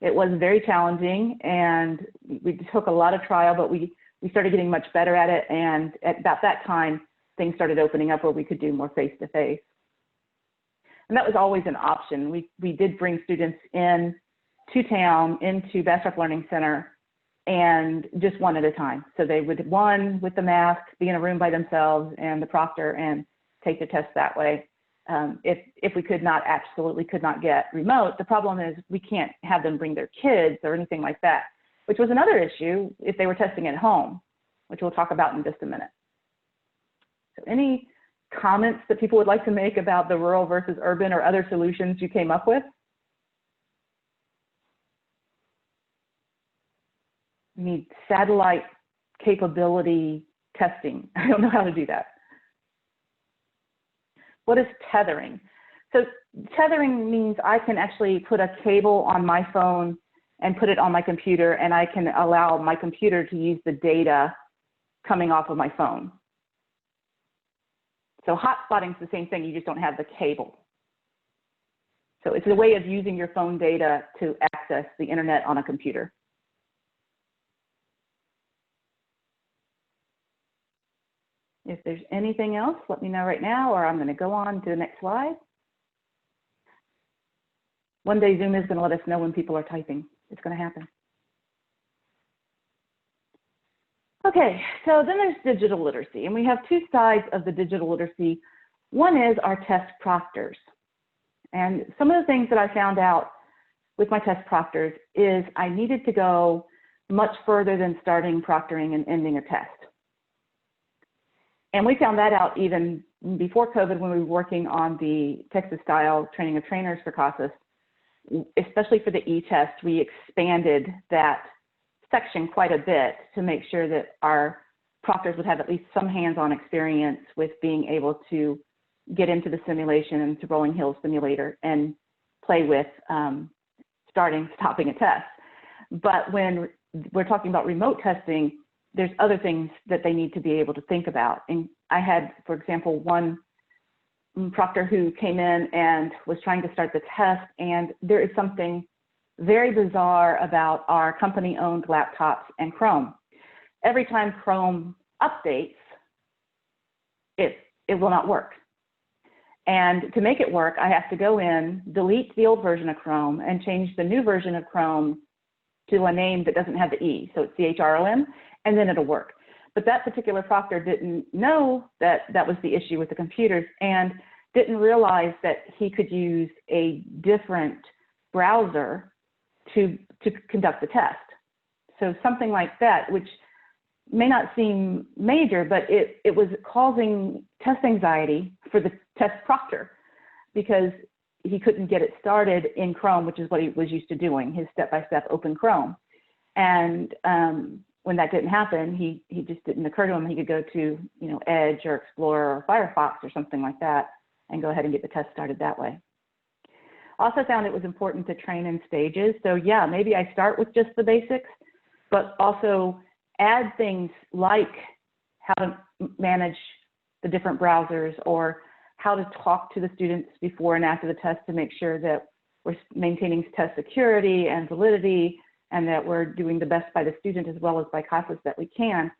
It was very challenging and we took a lot of trial, but we started getting much better at it. And at about that time, things started opening up where we could do more face-to-face. And that was always an option. We did bring students in to town, into Bastrop Learning Center, and just one at a time. So they would, one with the mask, be in a room by themselves, and the proctor and take the test that way. If we absolutely could not get remote, the problem is we can't have them bring their kids or anything like that, which was another issue if they were testing at home, which we'll talk about in just a minute. So any comments that people would like to make about the rural versus urban or other solutions you came up with? We need satellite capability testing. I don't know how to do that. What is tethering? So tethering means I can actually put a cable on my phone and put it on my computer, and I can allow my computer to use the data coming off of my phone. So hotspotting is the same thing, you just don't have the cable. So it's a way of using your phone data to access the internet on a computer. If there's anything else, let me know right now, or I'm going to go on to the next slide. One day Zoom is going to let us know when people are typing. It's going to happen. Okay, so then there's digital literacy, and we have two sides of the digital literacy. One is our test proctors. And some of the things that I found out with my test proctors is I needed to go much further than starting proctoring and ending a test. And we found that out even before COVID when we were working on the Texas-style training of trainers for CASAS, especially for the e-test. We expanded that section quite a bit to make sure that our proctors would have at least some hands-on experience with being able to get into the simulation and to Rolling Hills simulator and play with starting, stopping a test. But when we're talking about remote testing, there's other things that they need to be able to think about. And I had, for example, one proctor who came in and was trying to start the test, and there is something very bizarre about our company-owned laptops and Chrome. Every time Chrome updates, it will not work. And to make it work, I have to go in, delete the old version of Chrome, and change the new version of Chrome to a name that doesn't have the E, so it's CHROM, and then it'll work. But that particular proctor didn't know that that was the issue with the computers and didn't realize that he could use a different browser to conduct the test. So something like that, which may not seem major, but it was causing test anxiety for the test proctor because he couldn't get it started in Chrome, which is what he was used to doing, his step-by-step open Chrome. And when that didn't happen, he just didn't occur to him he could go to Edge or Explorer or Firefox or something like that and go ahead and get the test started that way. Also found it was important to train in stages. So yeah, maybe I start with just the basics, but also add things like how to manage the different browsers or how to talk to the students before and after the test to make sure that we're maintaining test security and validity and that we're doing the best by the student as well as by CASAS that we can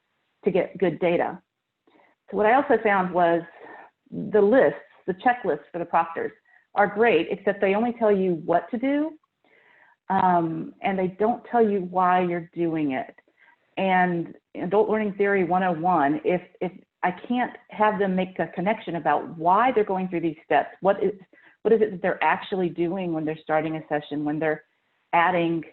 to get good data. So what I also found was the lists, the checklists for the proctors are great, except they only tell you what to do, and they don't tell you why you're doing it. And Adult Learning Theory 101, if I can't have them make a connection about why they're going through these steps, what is it that they're actually doing when they're starting a session, when they're adding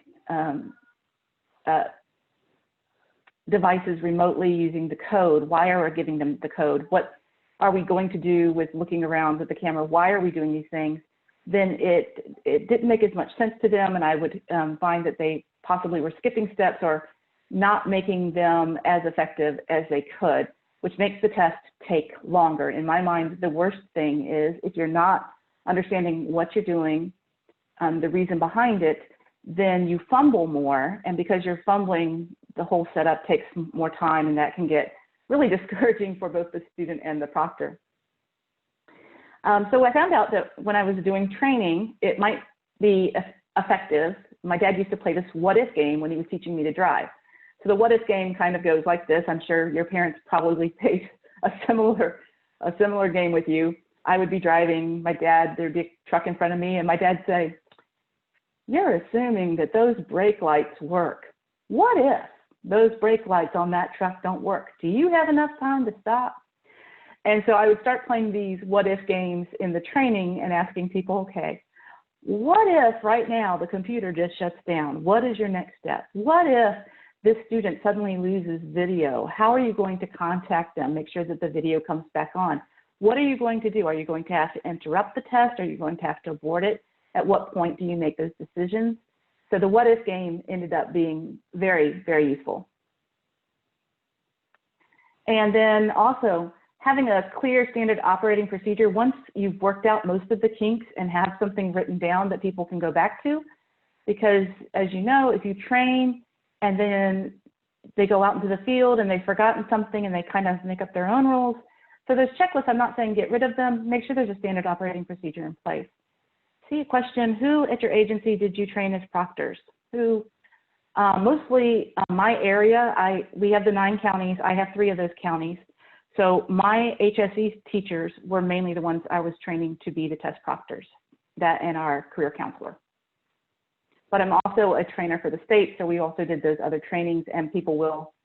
devices remotely using the code, why are we giving them the code? What are we going to do with looking around with the camera? Why are we doing these things? Then it didn't make as much sense to them, and I would find that they possibly were skipping steps or not making them as effective as they could, which makes the test take longer. In my mind, the worst thing is if you're not understanding what you're doing, the reason behind it, then you fumble more, and because you're fumbling, the whole setup takes more time, and that can get really discouraging for both the student and the proctor. So I found out that when I was doing training, it might be effective. My dad used to play this what-if game when he was teaching me to drive. So the what-if game kind of goes like this. I'm sure your parents probably played a similar game with you. I would be driving, my dad, there'd be a truck in front of me, and my dad'd say, "You're assuming that those brake lights work. What if those brake lights on that truck don't work? Do you have enough time to stop?" And so I would start playing these what if games in the training and asking people, okay, what if right now the computer just shuts down? What is your next step? What if this student suddenly loses video? How are you going to contact them, make sure that the video comes back on? What are you going to do? Are you going to have to interrupt the test? Are you going to have to abort it? At what point do you make those decisions? So the what if game ended up being very, very useful. And then also, having a clear standard operating procedure, once you've worked out most of the kinks and have something written down that people can go back to, because as you know, if you train and then they go out into the field and they've forgotten something and they kind of make up their own rules. So those checklists, I'm not saying get rid of them, make sure there's a standard operating procedure in place. See a question, who at your agency did you train as proctors? Who, mostly my area, we have the 9 counties, I have 3 of those counties. So my HSE teachers were mainly the ones I was training to be the test proctors, that and our career counselor. But I'm also a trainer for the state, so we also did those other trainings, and people will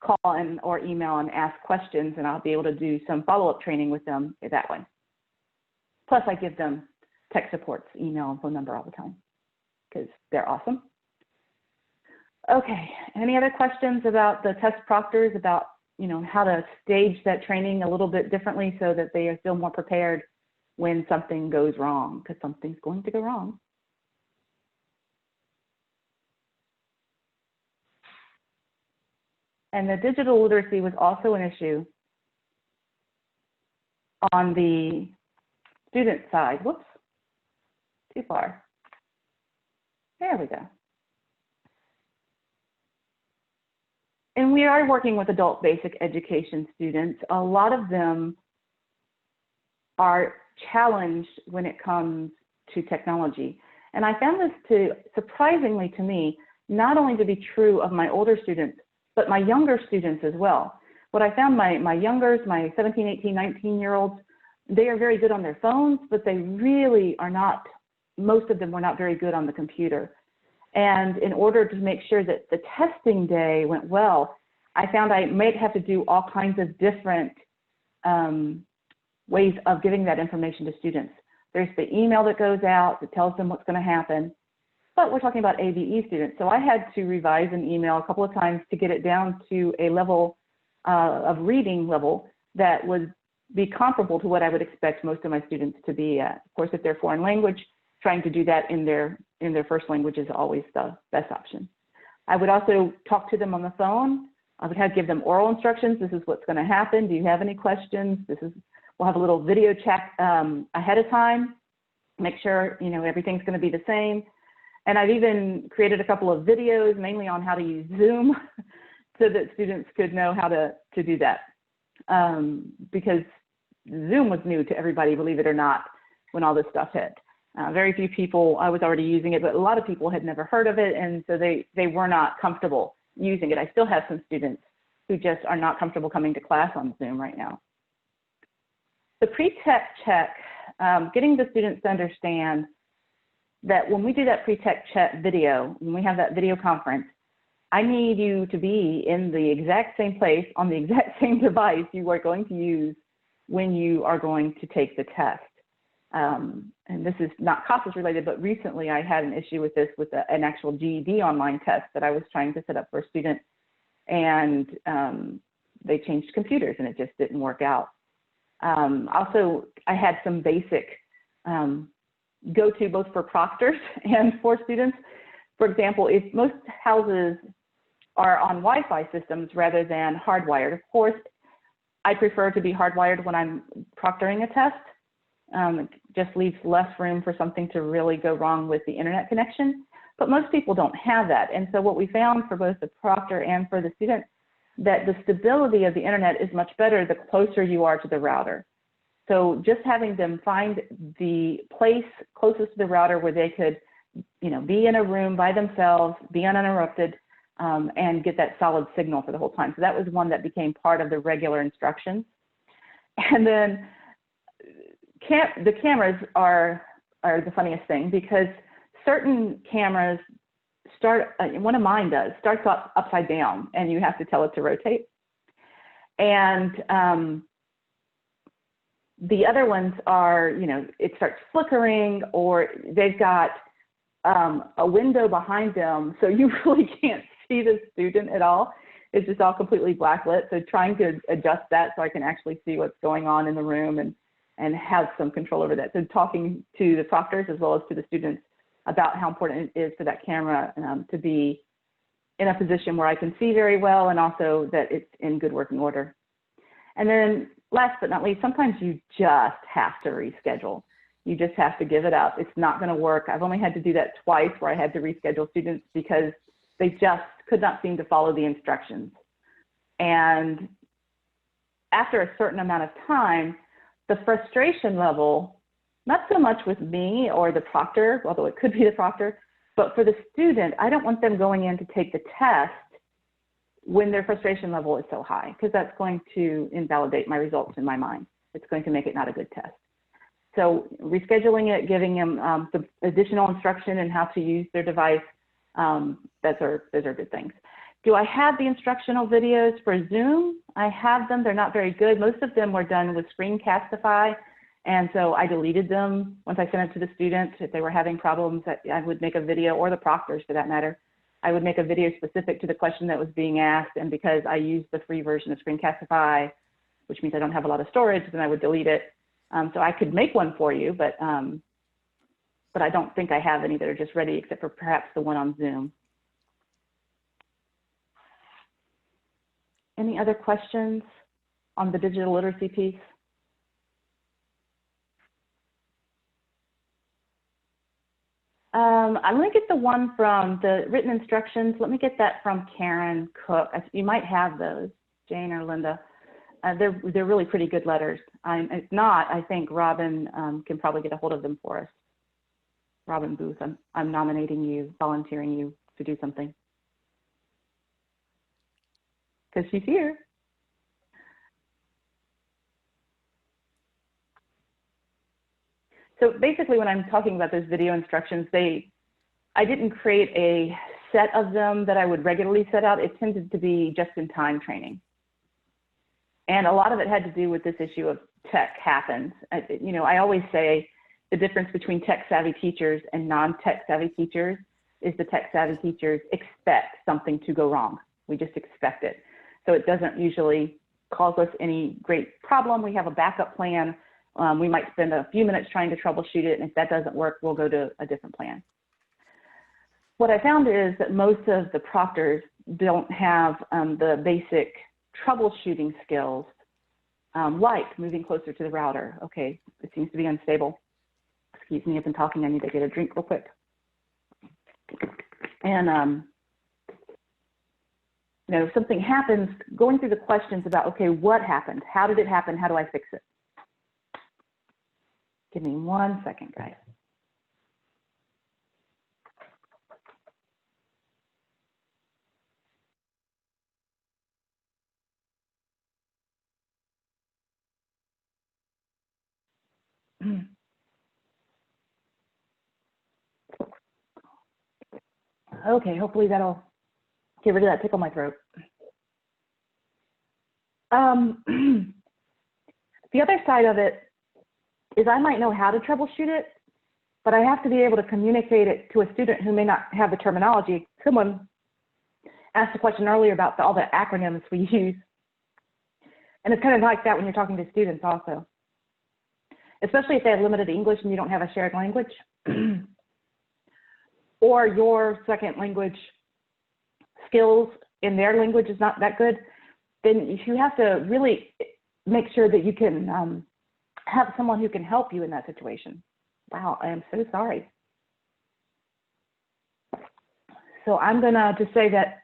call and or email and ask questions, and I'll be able to do some follow-up training with them that way. Plus I give them tech support's email and phone number all the time because they're awesome. Okay, any other questions about the test proctors, about how to stage that training a little bit differently so that they feel more prepared when something goes wrong, because something's going to go wrong. And the digital literacy was also an issue on the student side. Whoops, too far. There we go. And we are working with adult basic education students. A lot of them are challenged when it comes to technology. And I found this surprisingly to me, not only to be true of my older students, but my younger students as well. What I found, my youngers, my 17, 18, 19-year-olds, they are very good on their phones, but they really are not, most of them were not very good on the computer. And in order to make sure that the testing day went well, I found I might have to do all kinds of different ways of giving that information to students. There's the email that goes out that tells them what's going to happen, but we're talking about ABE students. So I had to revise an email a couple of times to get it down to a level of reading level that would be comparable to what I would expect most of my students to be at. Of course, if they're foreign language, trying to do that in their first language is always the best option. I would also talk to them on the phone. I would give them oral instructions. This is what's going to happen. Do you have any questions? We'll have a little video chat ahead of time. Make sure everything's going to be the same. And I've even created a couple of videos, mainly on how to use Zoom, so that students could know how to do that. Because Zoom was new to everybody, believe it or not, when all this stuff hit. Very few people, I was already using it, but a lot of people had never heard of it, and so they were not comfortable using it. I still have some students who just are not comfortable coming to class on Zoom right now. The pre-tech check, getting the students to understand that when we do that pre-tech check video, when we have that video conference, I need you to be in the exact same place on the exact same device you are going to use when you are going to take the test. And this is not CASAS related, but recently I had an issue with this with an actual GED online test that I was trying to set up for a student, and they changed computers and it just didn't work out. Also, I had some basic go-to both for proctors and for students. For example, if most houses are on Wi-Fi systems rather than hardwired, of course, I prefer to be hardwired when I'm proctoring a test. It just leaves less room for something to really go wrong with the internet connection. But most people don't have that. And so what we found for both the proctor and for the student, that the stability of the internet is much better the closer you are to the router. So just having them find the place closest to the router where they could, be in a room by themselves, be uninterrupted, and get that solid signal for the whole time. So that was one that became part of the regular instructions. And then the cameras are the funniest thing, because certain cameras one of mine starts up upside down, and you have to tell it to rotate. And The other ones are, you know, it starts flickering, or they've got a window behind them, so you really can't see the student at all. It's just all completely backlit. So trying to adjust that so I can actually see what's going on in the room and have some control over that. So talking to the proctors as well as to the students about how important it is for that camera to be in a position where I can see very well, and also that it's in good working order. And then last but not least, sometimes you just have to reschedule. You just have to give it up. It's not going to work. I've only had to do that twice where I had to reschedule students because they just could not seem to follow the instructions. And after a certain amount of time, the frustration level, not so much with me or the proctor, although it could be the proctor, but for the student, I don't want them going in to take the test when their frustration level is so high, because that's going to invalidate my results in my mind. It's going to make it not a good test. So rescheduling it, giving them some additional instruction in how to use their device, those are good things. Do I have the instructional videos for Zoom? I have them. They're not very good. Most of them were done with Screencastify, and so I deleted them once I sent it to the students. If they were having problems, I would make a video, or the proctors for that matter. I would make a video specific to the question that was being asked, and because I used the free version of Screencastify, which means I don't have a lot of storage, then I would delete it. So I could make one for you, but I don't think I have any that are just ready, except for perhaps the one on Zoom. Any other questions on the digital literacy piece? I'm going to get the one from the written instructions. Let me get that from Karen Cook. You might have those, Jane or Linda. They're really pretty good letters. If not, I think Robin can probably get a hold of them for us. Robin Booth, I'm nominating you, volunteering you to do something. Because she's here. So basically when I'm talking about those video instructions, I didn't create a set of them that I would regularly set out. It tended to be just-in-time training. And a lot of it had to do with this issue of tech happens. You know, I always say the difference between tech-savvy teachers and non-tech-savvy teachers is the tech-savvy teachers expect something to go wrong. We just expect it. So it doesn't usually cause us any great problem. We have a backup plan. We might spend a few minutes trying to troubleshoot it, and if that doesn't work, we'll go to a different plan. What I found is that most of the proctors don't have the basic troubleshooting skills, like moving closer to the router. Okay, it seems to be unstable. Excuse me, I've been talking. I need to get a drink real quick. And you know, if something happens, going through the questions about, okay, what happened? How did it happen? How do I fix it? Give me 1 second, guys. Okay, hopefully that'll get rid of that tickle in my throat. The other side of it is I might know how to troubleshoot it, but I have to be able to communicate it to a student who may not have the terminology. Someone asked a question earlier about all the acronyms we use. And it's kind of like that when you're talking to students also, especially if they have limited English and you don't have a shared language, or your second language skills in their language is not that good, then you have to really make sure that you can have someone who can help you in that situation. Wow, I am so sorry. So I'm gonna just say that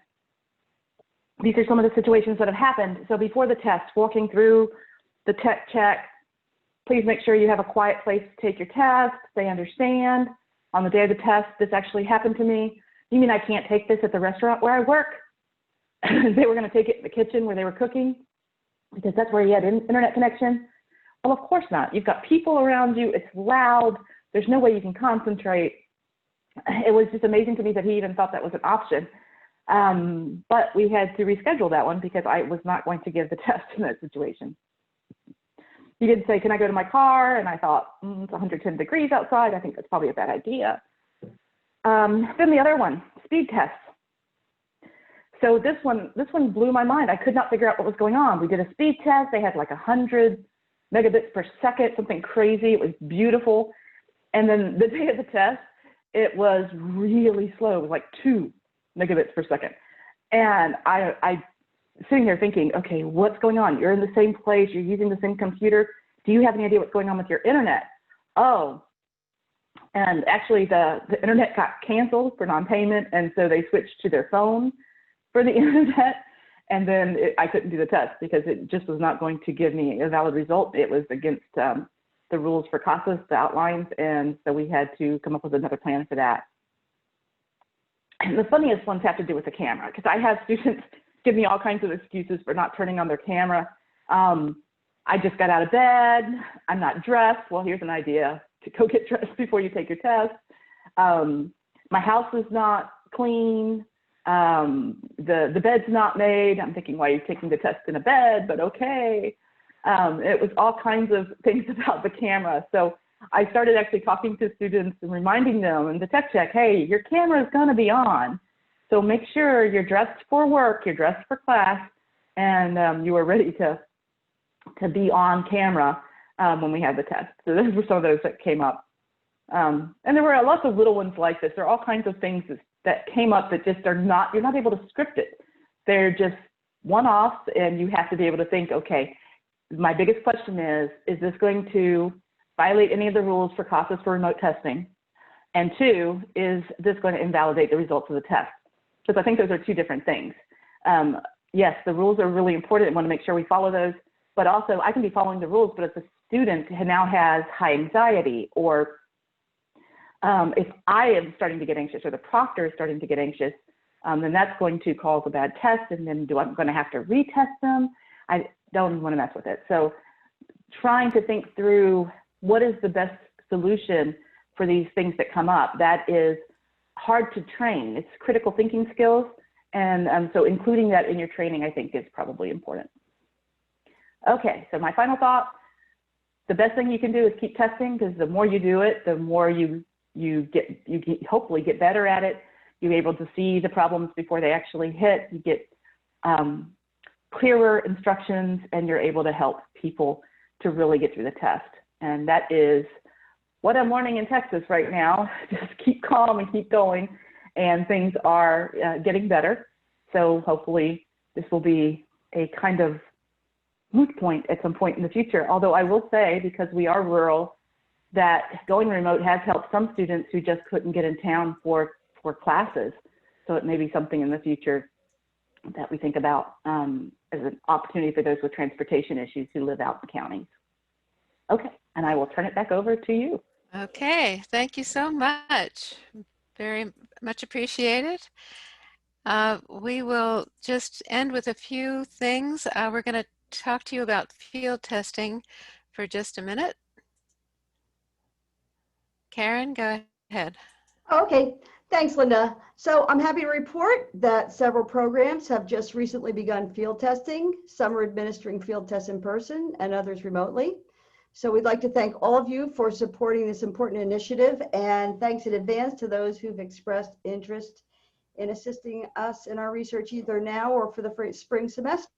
these are some of the situations that have happened. So before the test, walking through the tech check, please make sure you have a quiet place to take your test. They understand. On the day of the test, this actually happened to me. You mean I can't take this at the restaurant where I work? They were gonna take it in the kitchen where they were cooking because that's where you had internet connection. Well, of course not. You've got people around you. It's loud. There's no way you can concentrate. It was just amazing to me that he even thought that was an option. But we had to reschedule that one because I was not going to give the test in that situation. he did say, can I go to my car? And I thought, it's 110 degrees outside. I think that's probably a bad idea. Then the other one, speed tests. So this one blew my mind. I could not figure out what was going on. We did a speed test. They had like 100 megabits per second, something crazy. It was beautiful. And then the day of the test, it was really slow. It was like 2 megabits per second. And I sitting there thinking, okay, what's going on? You're in the same place. You're using the same computer. Do you have any idea what's going on with your internet? Oh, and actually the internet got canceled for non-payment. And so they switched to their phone for the internet. And then I couldn't do the test because it just was not going to give me a valid result. It was against the rules for CASAS, the outlines. And so we had to come up with another plan for that. And the funniest ones have to do with the camera, because I have students give me all kinds of excuses for not turning on their camera. I just got out of bed. I'm not dressed. Well, here's an idea to go get dressed before you take your test. My house is not clean. The bed's not made. I'm thinking, why are you taking the test in a bed? But okay. It was all kinds of things about the camera. So I started actually talking to students and reminding them in the tech check, hey, your camera is going to be on. So make sure you're dressed for work, you're dressed for class, and you are ready to be on camera when we have the test. So those were some of those that came up. And there were lots of little ones like this. There are all kinds of things that came up that just are not, you're not able to script it. They're just one-offs, and you have to be able to think, okay, my biggest question is this going to violate any of the rules for CASAS for remote testing? And 2, is this going to invalidate the results of the test? Because I think those are 2 different things. Yes, the rules are really important. I want to make sure we follow those, but also I can be following the rules, but if the student now has high anxiety, or if I am starting to get anxious, or the proctor is starting to get anxious, then that's going to cause a bad test, and then I'm going to have to retest them. I don't want to mess with it. So trying to think through what is the best solution for these things that come up. That is hard to train. It's critical thinking skills. And so including that in your training, I think, is probably important. Okay, so my final thought, the best thing you can do is keep testing, because the more you do it, the more you hopefully get better at it. You're able to see the problems before they actually hit. You get clearer instructions, and you're able to help people to really get through the test. And that is what I'm learning in Texas right now. Just keep calm and keep going, and things are getting better. So hopefully this will be a kind of moot point at some point in the future. Although I will say, because we are rural, that going remote has helped some students who just couldn't get in town for classes. So it may be something in the future that we think about as an opportunity for those with transportation issues who live out in counties. Okay, and I will turn it back over to you. Okay, thank you so much. Very much appreciated. We will just end with a few things. We're going to talk to you about field testing for just a minute. Karen, go ahead. Okay, thanks, Linda. So I'm happy to report that several programs have just recently begun field testing. Some are administering field tests in person and others remotely. So we'd like to thank all of you for supporting this important initiative, and thanks in advance to those who've expressed interest in assisting us in our research either now or for the spring semester.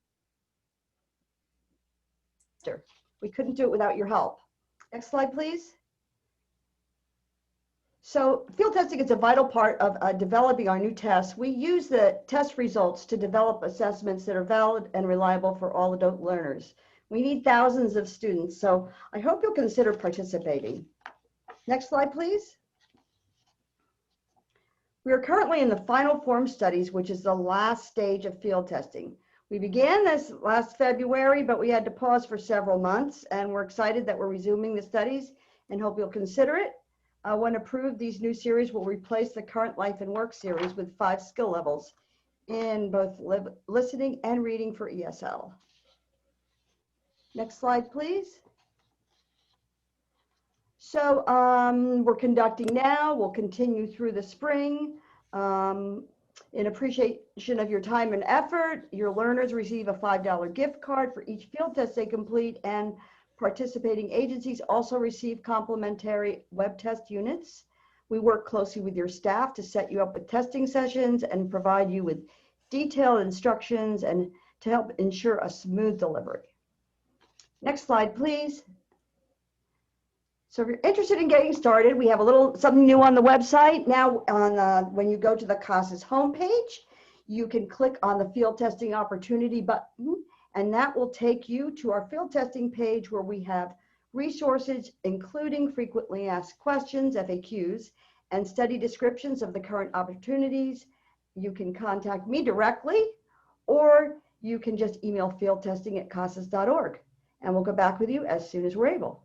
We couldn't do it without your help. Next slide, please. So field testing is a vital part of developing our new tests. We use the test results to develop assessments that are valid and reliable for all adult learners. We need thousands of students, so I hope you'll consider participating. Next slide, please. We are currently in the final form studies, which is the last stage of field testing. We began this last February, but we had to pause for several months, and we're excited that we're resuming the studies and hope you'll consider it. When approved, these new series will replace the current Life and Work series with 5 skill levels in both listening and reading for ESL. Next slide, please. So we're conducting now, we'll continue through the spring. In appreciation of your time and effort, your learners receive a $5 gift card for each field test they complete, and Participating agencies also receive complimentary web test units. We work closely with your staff to set you up with testing sessions and provide you with detailed instructions and to help ensure a smooth delivery. Next slide, please. So if you're interested in getting started, we have something new on the website. Now, when you go to the CASAS homepage, you can click on the field testing opportunity button, and that will take you to our field testing page where we have resources, including frequently asked questions, FAQs, and study descriptions of the current opportunities. You can contact me directly, or you can just email fieldtesting@casas.org, and we'll go back with you as soon as we're able.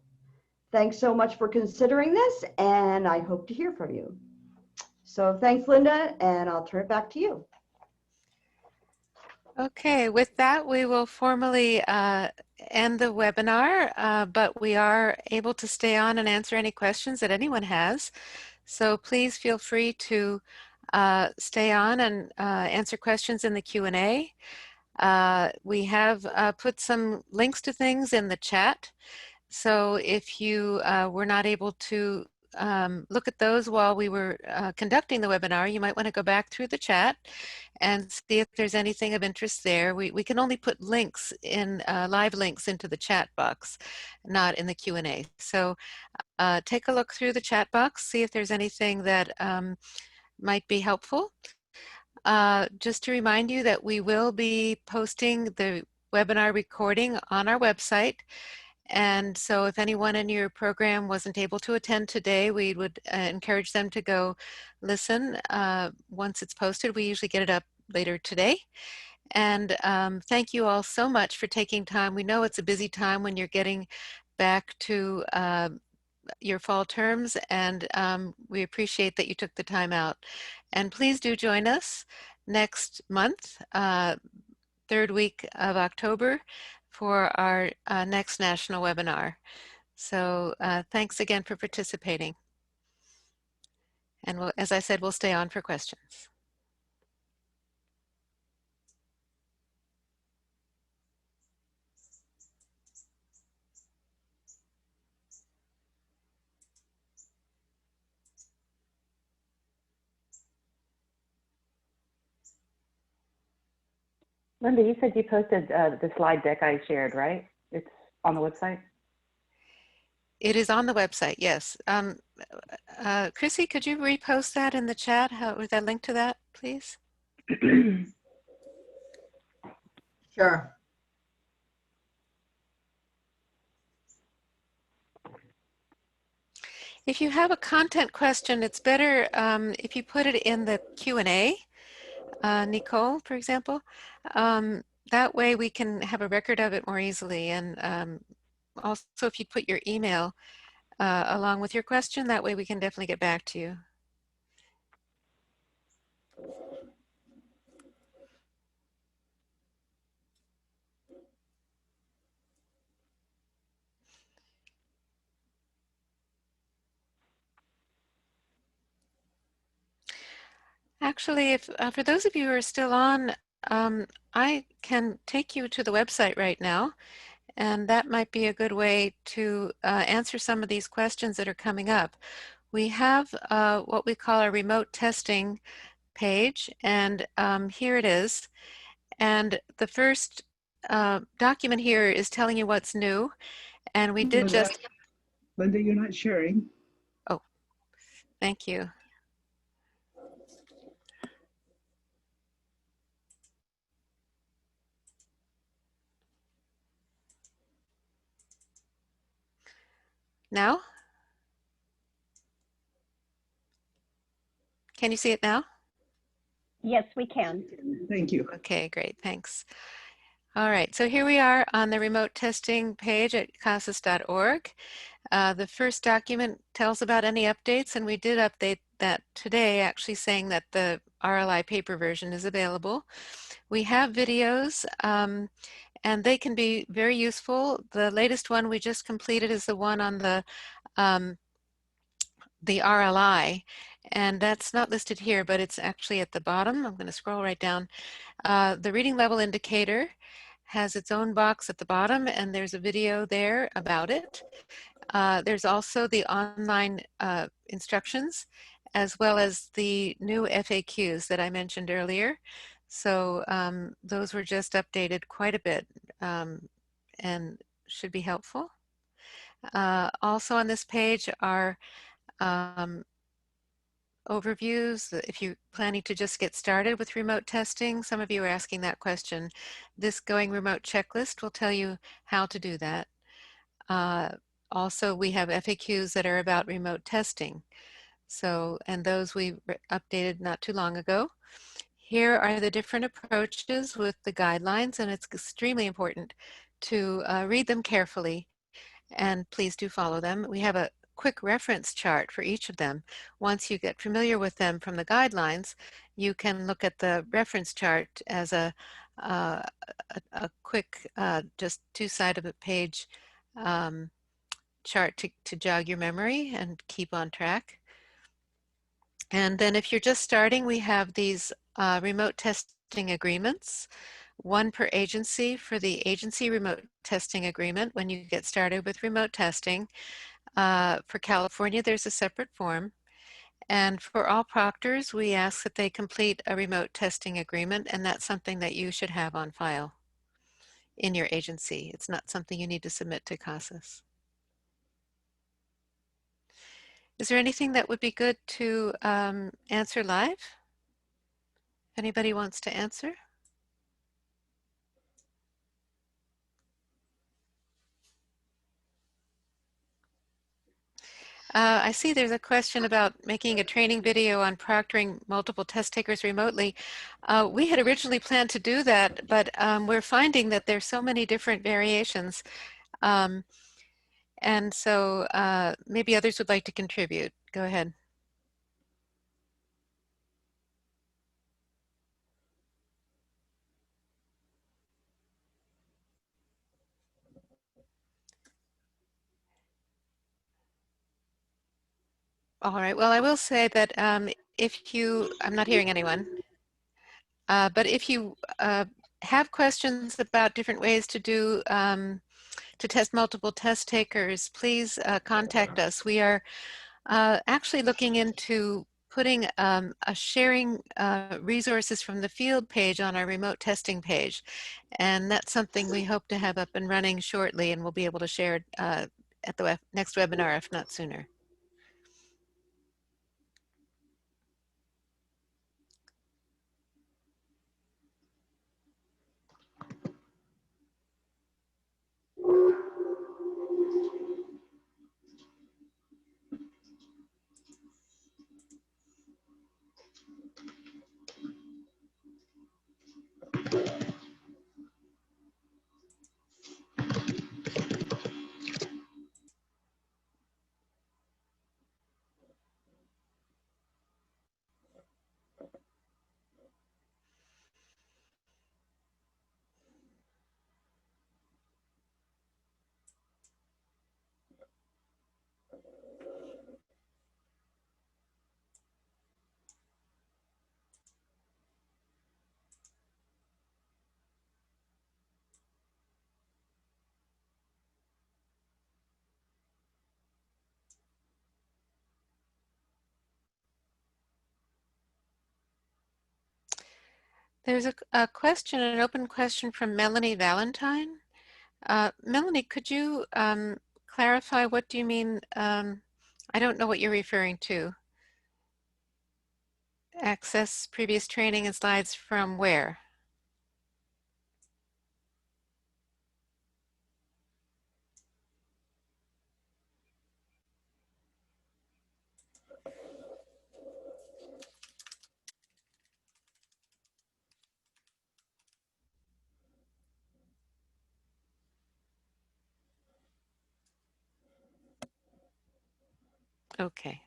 Thanks so much for considering this, and I hope to hear from you. So thanks, Linda, and I'll turn it back to you. Okay, with that, we will formally end the webinar, but we are able to stay on and answer any questions that anyone has. So please feel free to stay on and answer questions in the Q&A. We have put some links to things in the chat. So if you were not able to look at those while we were conducting the webinar, you might want to go back through the chat and see if there's anything of interest there. We can only put links in, live links into the chat box, not in the Q&A. So take a look through the chat box, see if there's anything that might be helpful. Just to remind you that we will be posting the webinar recording on our website. And so if anyone in your program wasn't able to attend today, we would encourage them to go listen once it's posted. We usually get it up later today. And thank you all so much for taking time. We know it's a busy time when you're getting back to your fall terms, and we appreciate that you took the time out. And please do join us next month, third week of October, for our next national webinar. So thanks again for participating. And as I said, we'll stay on for questions. Linda, you said you posted the slide deck I shared, right? It's on the website? It is on the website, yes. Chrissy, could you repost that in the chat? With that link to that, please? Sure. If you have a content question, it's better if you put it in the Q&A, Nicole, for example. That way we can have a record of it more easily. And also if you put your email along with your question, that way we can definitely get back to you. Actually, if for those of you who are still on, I can take you to the website right now, and that might be a good way to answer some of these questions that are coming up. We have what we call our remote testing page, and here it is. And the first document here is telling you what's new, and we did just... Linda, you're not sharing. Oh, thank you. Now? Can you see it now? Yes, we can. Thank you. Okay, great, thanks. All right, so here we are on the remote testing page at casas.org. The first document tells about any updates, and we did update that today, actually saying that the RLI paper version is available. We have videos, and they can be very useful. The latest one we just completed is the one on the RLI, and that's not listed here, but it's actually at the bottom. I'm going to scroll right down. The reading level indicator has its own box at the bottom, and there's a video there about it. There's also the online instructions, as well as the new FAQs that I mentioned earlier. So those were just updated quite a bit and should be helpful. Also on this page are overviews. If you're planning to just get started with remote testing, some of you are asking that question. This Going Remote checklist will tell you how to do that. Also, we have FAQs that are about remote testing. So, and those we updated not too long ago. Here are the different approaches with the guidelines, and it's extremely important to read them carefully, and please do follow them. We have a quick reference chart for each of them. Once you get familiar with them from the guidelines, you can look at the reference chart as a quick, just two-sided of a page chart to jog your memory and keep on track. And then if you're just starting, we have these remote testing agreements, one per agency for the agency remote testing agreement when you get started with remote testing. For California, there's a separate form. And for all proctors, we ask that they complete a remote testing agreement, and that's something that you should have on file in your agency. It's not something you need to submit to CASAS. Is there anything that would be good to answer live? Anybody wants to answer? I see there's a question about making a training video on proctoring multiple test takers remotely. We had originally planned to do that, but we're finding that there's so many different variations. And so maybe others would like to contribute. Go ahead. All right, well, I will say that if you, I'm not hearing anyone, but if you have questions about different ways to do, to test multiple test takers, please contact us. We are actually looking into putting a sharing resources from the field page on our remote testing page. And that's something we hope to have up and running shortly, and we'll be able to share it at the next webinar, if not sooner. There's a question, an open question from Melanie Valentine. Melanie, could you clarify, what do you mean? I don't know what you're referring to. Access previous training and slides from where? Okay.